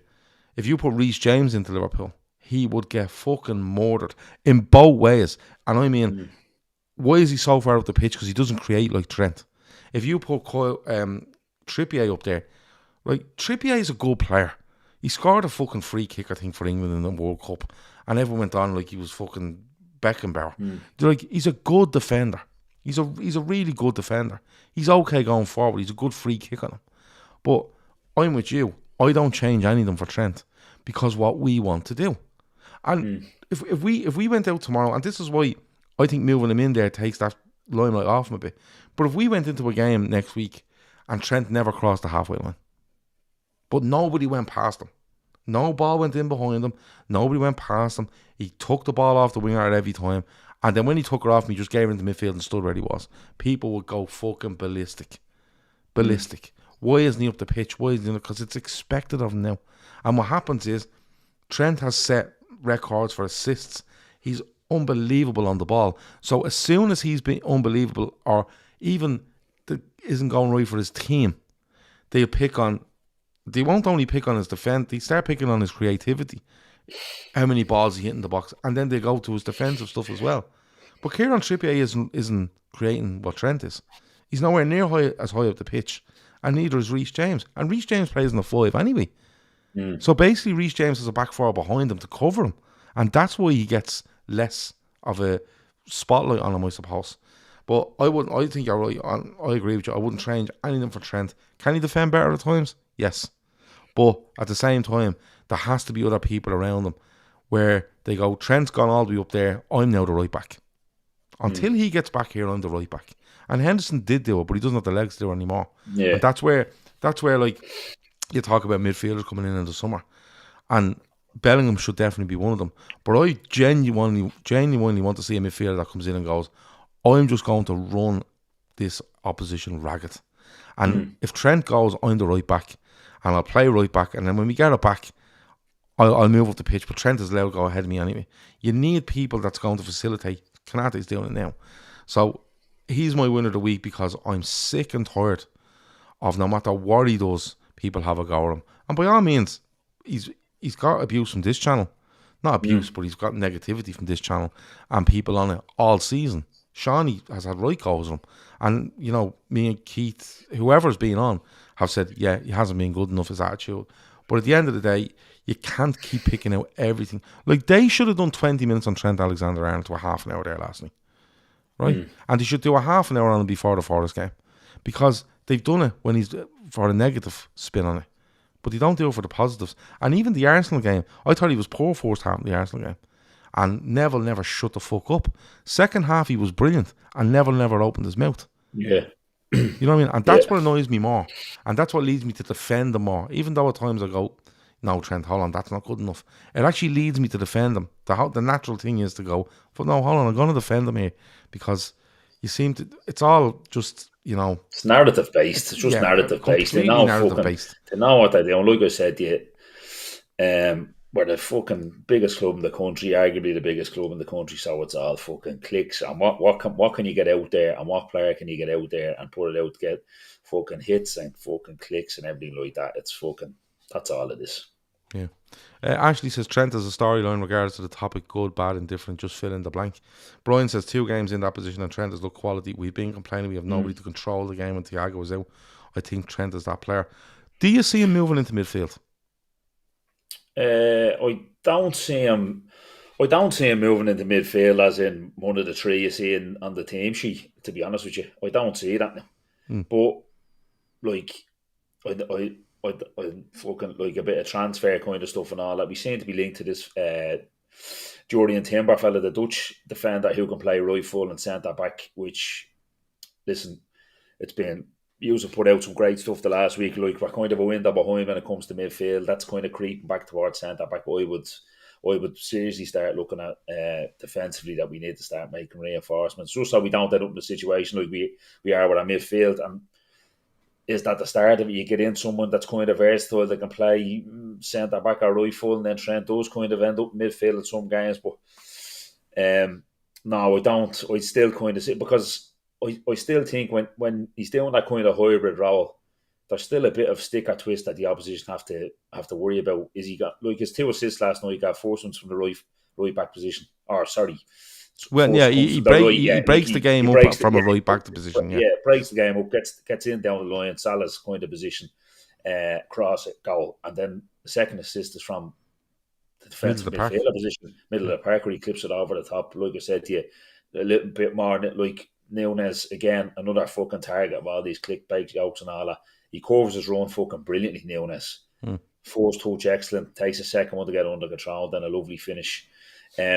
if you put Reece James into Liverpool, he would get fucking murdered in both ways. And I mean, why is he so far up the pitch? Because he doesn't create like Trent. If you put Trippier up there, Trippier is a good player. He scored a fucking free kick, I think, for England in the World Cup. And everyone went on like he was fucking Beckenbauer. He's a good defender. He's a really good defender. He's okay going forward. He's a good free kick on him. But I'm with you. I don't change any of them for Trent because what we want to do. And if we went out tomorrow, and this is why I think moving him in there takes that limelight off him a bit. But if we went into a game next week and Trent never crossed the halfway line, but nobody went past him, no ball went in behind him, nobody went past him, he took the ball off the winger at every time, and then when he took it off me, just gave it into midfield and stood where he was, people would go fucking ballistic. Why isn't he up the pitch? Why isn't he? Because it's expected of him now. And what happens is Trent has set records for assists. He's unbelievable on the ball. So as soon as he's been unbelievable, or even isn't going right for his team, they won't only pick on his defense, they start picking on his creativity. How many balls he hit in the box, and then they go to his defensive stuff as well. But Kieran Trippier isn't creating what Trent is. He's nowhere near as high up the pitch, and neither is Reece James. And Reece James plays in the 5 anyway. So basically, Reece James has a back four behind him to cover him, and that's why he gets less of a spotlight on him, I suppose. But I think you're right. I agree with you. I wouldn't change anything for Trent. Can he defend better at times? Yes. But at the same time, there has to be other people around him where they go, Trent's gone all the way up there, I'm now the right back. Until he gets back here, I'm the right back. And Henderson did do it, but he doesn't have the legs to do it anymore. Yeah. And that's where like you talk about midfielders coming in the summer. And Bellingham should definitely be one of them. But I genuinely want to see a midfielder that comes in and goes, I'm just going to run this opposition ragged. And if Trent goes, I'm the right back. And I'll play right back, and then when we get it back, I'll move up the pitch. But Trent is allowed to go ahead of me anyway. You need people that's going to facilitate. Konate's doing it now. So he's my winner of the week because I'm sick and tired of, no matter what he does, people have a go at him. And by all means, he's got abuse from this channel. Not abuse, but he's got negativity from this channel and people on it all season. Shawnee has had right goals on him. And, you know, me and Keith, whoever's been on, have said, yeah, he hasn't been good enough, his attitude. But at the end of the day, you can't keep picking out everything. Like, they should have done 20 minutes on Trent Alexander-Arnold to a half an hour there last night. Right? And they should do a half an hour on him before the Forest game. Because they've done it when he's for a negative spin on it. But they don't do it for the positives. And even the Arsenal game, I thought he was poor first half in the Arsenal game. And Neville never shut the fuck up. Second half, he was brilliant. And Neville never opened his mouth. Yeah. You know what I mean? And that's what annoys me more. And that's what leads me to defend him more. Even though at times I go, no, Trent, hold on, that's not good enough. It actually leads me to defend him. The natural thing is to go, but no, hold on, I'm going to defend him here. Because you seem to, it's all just, you know. It's narrative based. It's just narrative based. They know they know what they're doing. Like I said, we're the fucking biggest club in the country, arguably the biggest club in the country, so it's all fucking clicks. And what can you get out there, and what player can you get out there and put it out to get fucking hits and fucking clicks and everything like that? It's fucking, that's all it is. Yeah. Ashley says Trent has a storyline regardless of the topic, good, bad, indifferent, just fill in the blank. Brian says 2 games in that position and Trent has looked quality. We've been complaining we have nobody to control the game when Thiago was out. I think Trent is that player. Do you see him moving into midfield? I don't see him moving into midfield as in one of the 3 you see on the team sheet, to be honest with you. I don't see that now. But like I fucking like a bit of transfer kind of stuff and all that. We seem to be linked to this Jordan Timber fella, the Dutch defender who can play right full and centre back, which, listen, it's been used to put out some great stuff the last week. Like, we're kind of a window behind when it comes to midfield. That's kind of creeping back towards centre back. I would seriously start looking at defensively that we need to start making reinforcements, just so we don't end up in a situation like we are with our midfield. And is that the start of it? You get in someone that's kind of versatile that can play centre back or right full, and then Trent does kind of end up in midfield in some games. But no, I don't. I still kind of see, because I still think when he's doing that kind of hybrid role, there's still a bit of stick or twist that the opposition have to worry about. Is he got, like, his 2 assists last night? He got forcements from the right back position. Or sorry. Well, yeah, he breaks the game up from a right back position. Yeah, breaks the game up, gets in down the line, Salah's kind of position, cross it, goal, and then the second assist is from the defensive midfielder position, middle of the park, where he clips it over the top. Like I said to you, a little bit more like Nunes again, another fucking target of all these clickbait jokes and all that. He covers his run fucking brilliantly, Nunes. First touch excellent, takes a second one to get under control, then a lovely finish.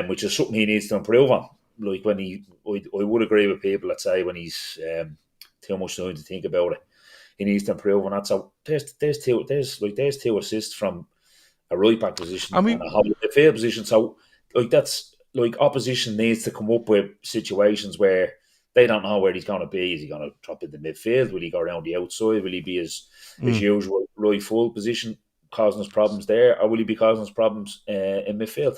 Which is something he needs to improve on. Like, when I would agree with people that say when he's too much time to think about it, he needs to improve on that. So there's 2 assists from a right back position and a midfield position. So like, that's like, opposition needs to come up with situations where they don't know where he's going to be. Is he going to drop into midfield? Will he go around the outside? Will he be his usual right full position, causing us problems there, or will he be causing us problems in midfield?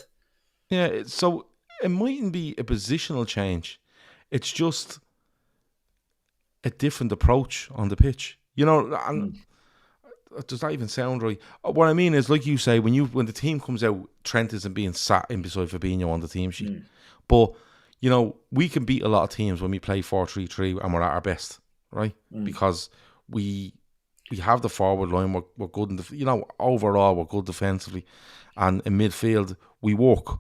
Yeah, so it mightn't be a positional change. It's just a different approach on the pitch. And does that even sound right? What I mean is, like you say, when the team comes out, Trent isn't being sat in beside Fabinho on the team sheet. But, we can beat a lot of teams when we play 4-3-3 and we're at our best, right? Because we have the forward line, we're good in overall we're good defensively. And in midfield, we work.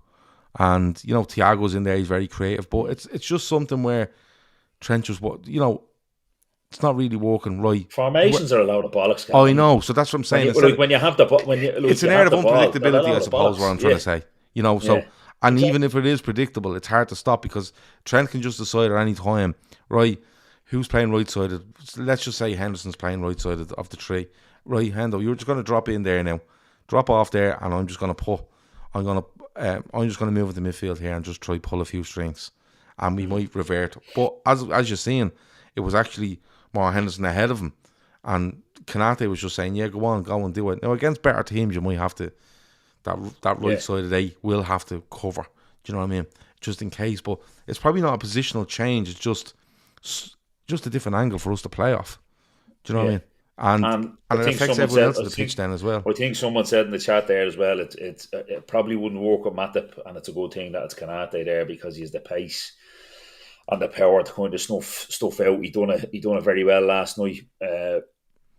And, Thiago's in there, he's very creative. But it's just something where Trent just, it's not really working right. Formations are a load of bollocks. I know, so that's what I'm saying. It's an air of unpredictability, I suppose, what I'm trying to say. And even if it is predictable, it's hard to stop because Trent can just decide at any time, right, who's playing right-sided. Let's just say Henderson's playing right-sided of the three. Right, Hendo, you're just going to drop in there now. Drop off there, and I'm just going to move into midfield here and just try pull a few strings. And we might revert. But as you're saying, it was actually more Henderson ahead of him. And Kanate was just saying, yeah, go and do it. Now, against better teams, you might have to, that right side of they will have to cover. Do you know what I mean? Just in case. But it's probably not a positional change. It's just a different angle for us to play off. Do you know what I mean? And it affects everyone else on the pitch then as well. I think someone said in the chat there as well, it probably wouldn't work with Matip, and it's a good thing that it's Kanate there because he has the pace and the power to kind of snuff stuff out. He done it very well last night.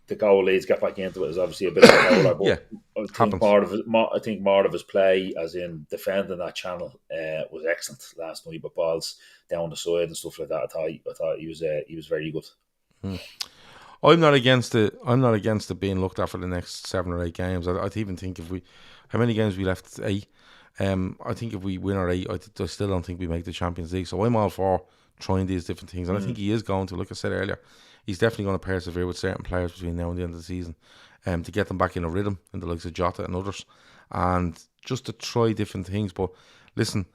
The goal Leeds got back into it is obviously a bit of a howler, but I think more of his play, as in defending that channel, was excellent last night. But balls down the side and stuff like that, I thought he was very good. I'm not against it. I'm not against it being looked at for the next 7 or 8 games. I'd even think how many games we left? 8. I think if we win our 8, I still don't think we make the Champions League. So I'm all for trying these different things, and I think he is going to. Like I said earlier, he's definitely going to persevere with certain players between now and the end of the season, to get them back in a rhythm, in the likes of Jota and others, and just to try different things. But listen,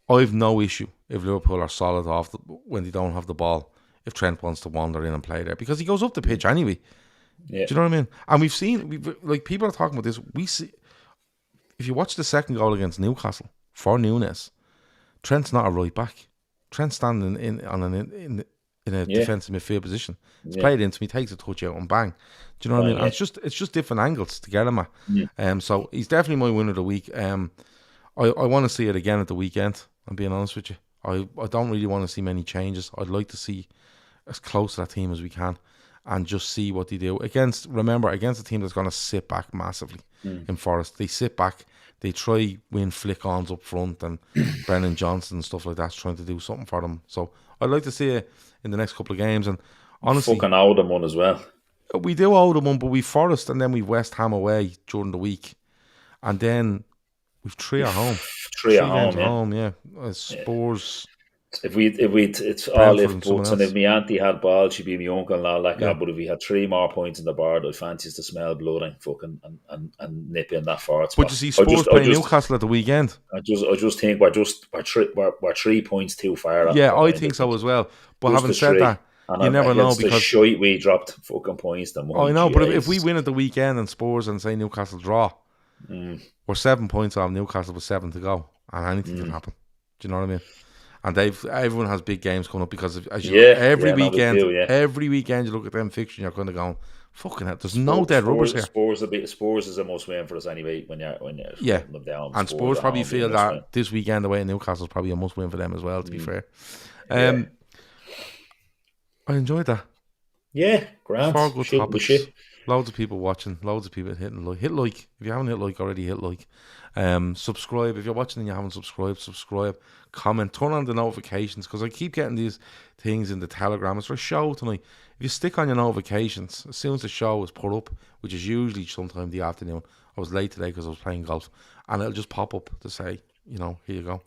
I've no issue if Liverpool are solid off when they don't have the ball. If Trent wants to wander in and play there, because he goes up the pitch anyway. Yeah. Do you know what I mean? And we've seen, people are talking about this. We see, if you watch the second goal against Newcastle for Nunes, Trent's not a right back. Trent's standing in a defensive midfield position. He's played into him, he takes a touch out and bang. Do you know what I mean? And it's just different angles to get him at. So he's definitely my winner of the week. I want to see it again at the weekend. I'm being honest with you. I don't really want to see many changes. I'd like to see as close to that team as we can and just see what they do against a team that's going to sit back massively in Forest. They sit back, they try win flick-ons up front, and Brennan Johnson and stuff like that's trying to do something for them. So I'd like to see it in the next couple of games. And honestly, fucking owe them one as well. We do owe them one, but we Forest and then we West Ham away during the week, and then we've 3 at home. 3 at home, yeah. Spurs. If it's all if buts, and if my auntie had balls, she'd be my uncle and all that. But if we had 3 more points in the board, I'd fancy to smell blood and fucking and nip in that forward spot. But you see Spurs playing Newcastle at the weekend. I just think we're 3 points too far. Yeah, I think so as well. But having said that, you never know, because the shite we dropped fucking points. I know, but if we win at the weekend and Spurs and say Newcastle draw, we're 7 points off Newcastle with 7 to go, and anything can happen. Do you know what I mean? And everyone has big games coming up because every weekend you look at them fixture and you're kind of going, fucking hell, there's no dead rubbers here. Spurs is a must win for us anyway when you're down. And Spurs probably feel that this weekend away in Newcastle is probably a must win for them as well, to be fair. I enjoyed that. Yeah, grand. 4 good topics. Loads of people watching, loads of people hitting like. Hit like. If you haven't hit like already, hit like. Subscribe. If you're watching and you haven't subscribed, subscribe. Comment. Turn on the notifications, because I keep getting these things in the Telegram. It's for a show tonight. If you stick on your notifications, as soon as the show is put up, which is usually sometime in the afternoon, I was late today because I was playing golf, and it'll just pop up to say, here you go.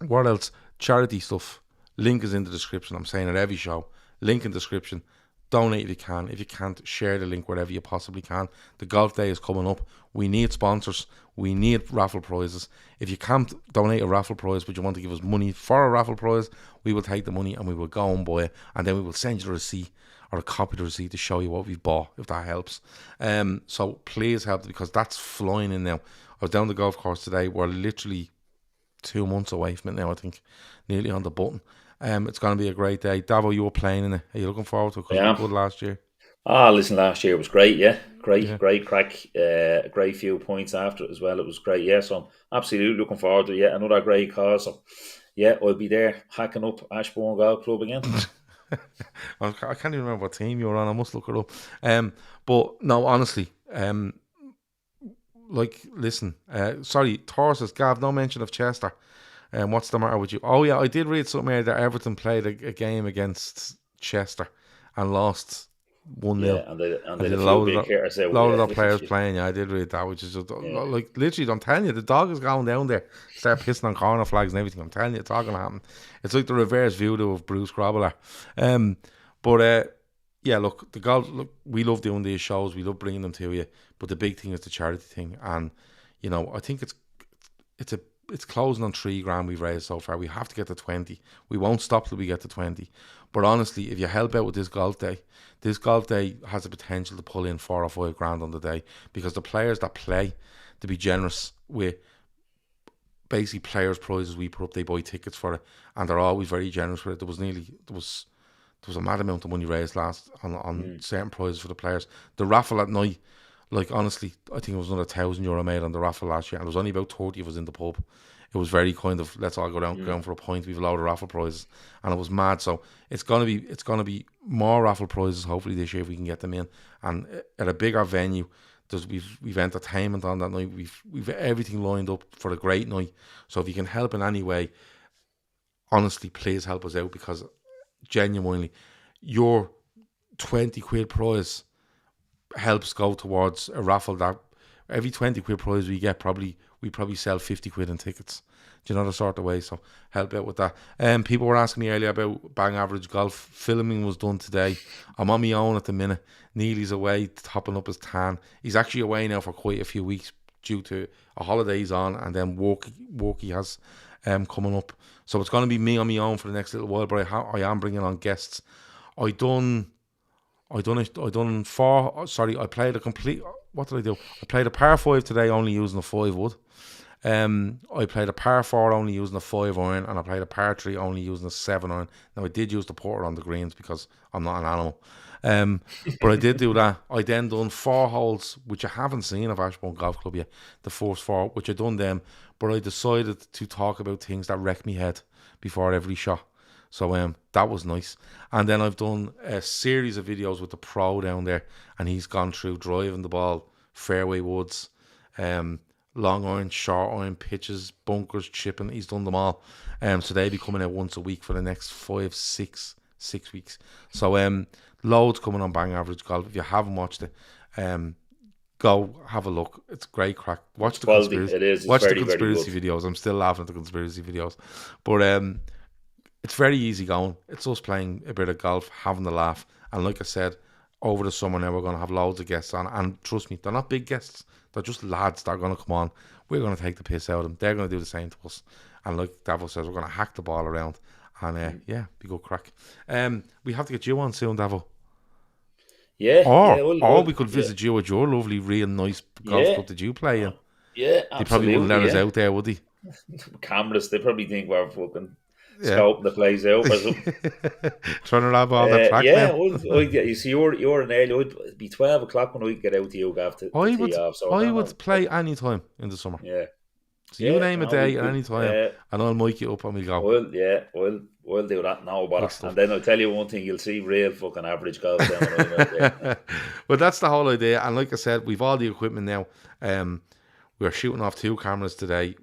What else? Charity stuff. Link is in the description. I'm saying it every show. Link in description. donate if you can. If you can't, share the link wherever you possibly can. The golf day is coming up. We need sponsors. We need raffle prizes. If you can't donate a raffle prize, but you want to give us money for a raffle prize, we will take the money and we will go and buy it, and then we will send you the receipt or a copy of the receipt to show you what we've bought, if that helps. So please help, because that's flying in now. I was down the golf course today. We're literally 2 months away from it now, I think. Nearly on the button. It's going to be a great day. Davo, you were playing in it. Are you looking forward to it? Because it was good last year. Listen, last year was great, yeah. Great crack. Great few points after it as well. It was great, yeah. So I'm absolutely looking forward to it. Yeah, another great cause. So, yeah, I'll be there hacking up Ashbourne Golf Club again. I can't even remember what team you were on. I must look it up. But no, honestly, listen. Sorry, Thor says, Gav, no mention of Chester. What's the matter with you? Oh yeah, I did read something here that Everton played a game against Chester and lost 1-0. Yeah, and they had a few big hitters out. Load of their players playing. Yeah, I did read that, which is just, like, literally, I'm telling you, the dog is going down there, start pissing on corner flags and everything. I'm telling you, it's all going to happen. It's like the reverse voodoo of Bruce Grobbler. Yeah, look, the golf. Look, we love doing these shows. We love bringing them to you. But the big thing is the charity thing, and you know, I think it's closing on $3,000 we've raised so far. We have to get to 20. We won't stop till we get to 20. But honestly, if you help out with this golf day has the potential to pull in $4 or $5 on the day, because the players that play, to be generous with basically players' prizes we put up, they buy tickets for it, and they're always very generous with it. There was a mad amount of money raised last on certain prizes for the players. The raffle at night, like, honestly, I think it was another €1,000 made on the raffle last year, and there was only about 30 of us in the pub. It was very kind of, let's all go down for a pint. We've a load of raffle prizes, and it was mad. So it's gonna be more raffle prizes hopefully this year if we can get them in, and at a bigger venue. We've entertainment on that night. We've everything lined up for a great night. So if you can help in any way, honestly, please help us out, because genuinely, your £20 prize helps go towards a raffle that every £20 prize we get, we probably sell £50 in tickets. Do you know the sort of way? So help out with that. People were asking me earlier about Bang Average Golf. Filming was done today. I'm on my own at the minute. Neely's away topping up his tan. He's actually away now for quite a few weeks due to a holiday he's on, and then work he has coming up. So it's going to be me on my own for the next little while, but I am bringing on guests. I played a complete, what did I do? I played a par 5 today only using a 5 wood. I played a par 4 only using a 5 iron, and I played a par 3 only using a 7 iron. Now I did use the putter on the greens because I'm not an animal. But I did do that. I then done 4 holes, which I haven't seen of Ashbourne Golf Club yet, the first 4, which I done them, but I decided to talk about things that wreck me head before every shot. So that was nice. And then I've done a series of videos with the pro down there, and he's gone through driving the ball, fairway woods, long iron, short iron, pitches, bunkers, chipping. He's done them all. So they'll be coming out once a week for the next 6 weeks. So loads coming on Bang Average Golf. If you haven't watched it, go have a look. It's great crack. Watch the conspiracy. It is. Watch the conspiracy videos. I'm still laughing at the conspiracy videos, but it's very easy going. It's us playing a bit of golf, having a laugh, and like I said, over the summer now we're going to have loads of guests on, and trust me, they're not big guests. They're just lads that are going to come on. We're going to take the piss out of them. They're going to do the same to us, and like Davo says, we're going to hack the ball around, and be good crack. We have to get you on soon, Davo. Yeah. Or we could visit you at your lovely, real nice golf club that you play in. Yeah, absolutely. They probably wouldn't let us out there, would they? Cameras, they probably think we're fucking scoping the place out or something. Trying to have all that track now. You see, you're an early. It'd be 12 o'clock when we get out to you, Gav, to tee off. So I would play any time in the summer. Yeah. So you name a day at any time, and I'll mic you up and we'll go. We'll do that now, but and then I'll tell you one thing: you'll see real fucking average golf down there. Well, that's the whole idea, and like I said, we've all the equipment now. We're shooting off 2 cameras today.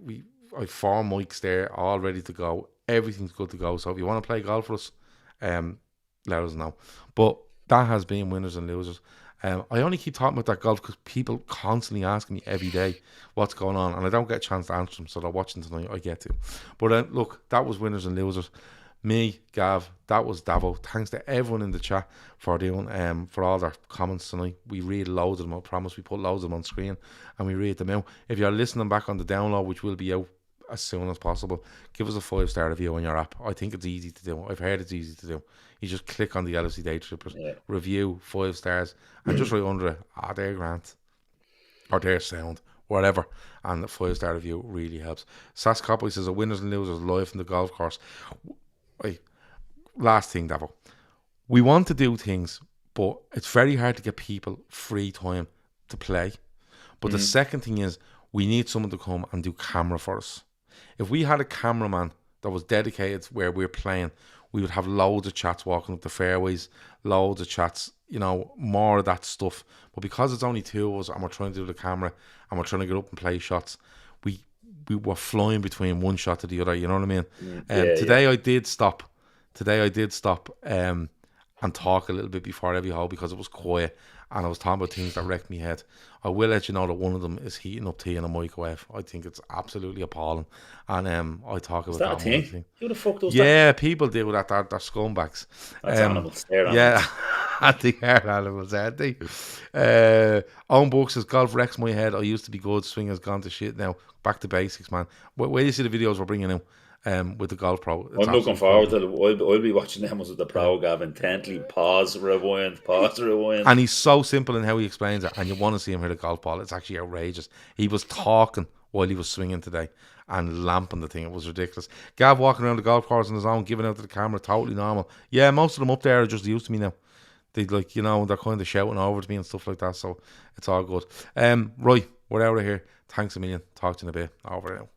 I've 4 mics there, all ready to go. Everything's good to go. So if you want to play golf for us, let us know. But that has been Winners and Losers. I only keep talking about that golf because people constantly ask me every day what's going on, and I don't get a chance to answer them. So they're watching tonight. I get to. But look, that was Winners and Losers. me, Gav, that was Davo. Thanks to everyone in the chat for doing for all their comments tonight. We read loads of them. I promise we put loads of them on screen and we read them out. If you're listening back on the download, which will be out as soon as possible, give us a 5-star review on your app. I think it's easy to do. I've heard it's easy to do. You just click on the LFC Daytrippers, review 5 stars, and just right under it, they're grand, or their sound, whatever, and the 5-star review really helps. Sass Copley says, a winners and losers live from the golf course. Right. Last thing, Davo. We want to do things, but it's very hard to get people free time to play. But the second thing is, we need someone to come and do camera for us. If we had a cameraman that was dedicated where we're playing, we would have loads of chats walking up the fairways, loads of chats, more of that stuff. But because it's only 2 of us and we're trying to do the camera and we're trying to get up and play shots, we were flying between one shot to the other, you know what I mean? Today I did stop and talk a little bit before every hole because it was quiet and I was talking about things that wrecked me head. I will let you know that one of them is heating up tea in a microwave. I think it's absolutely appalling. And I talk about that thing. Who the fuck does that? Yeah, people do that. They're scumbags. That's animals. They're animals. Yeah, they are animals, aren't they? Owen Book says, golf wrecks my head. I used to be good. Swing has gone to shit now. Back to basics, man. Where do you see the videos we're bringing out? With the Golf Pro. I'm looking forward to it. I'll be watching them with the Pro, Gav, intently. Pause, rewind. And he's so simple in how he explains it, and you want to see him hit a golf ball. It's actually outrageous. He was talking while he was swinging today and lamping the thing. It was ridiculous. Gav walking around the golf course on his own, giving out to the camera, totally normal. Yeah, most of them up there are just used to me now. They they're kind of shouting over to me and stuff like that, so it's all good. Right, we're out of here. Thanks a million. Talk to you in a bit. Over now.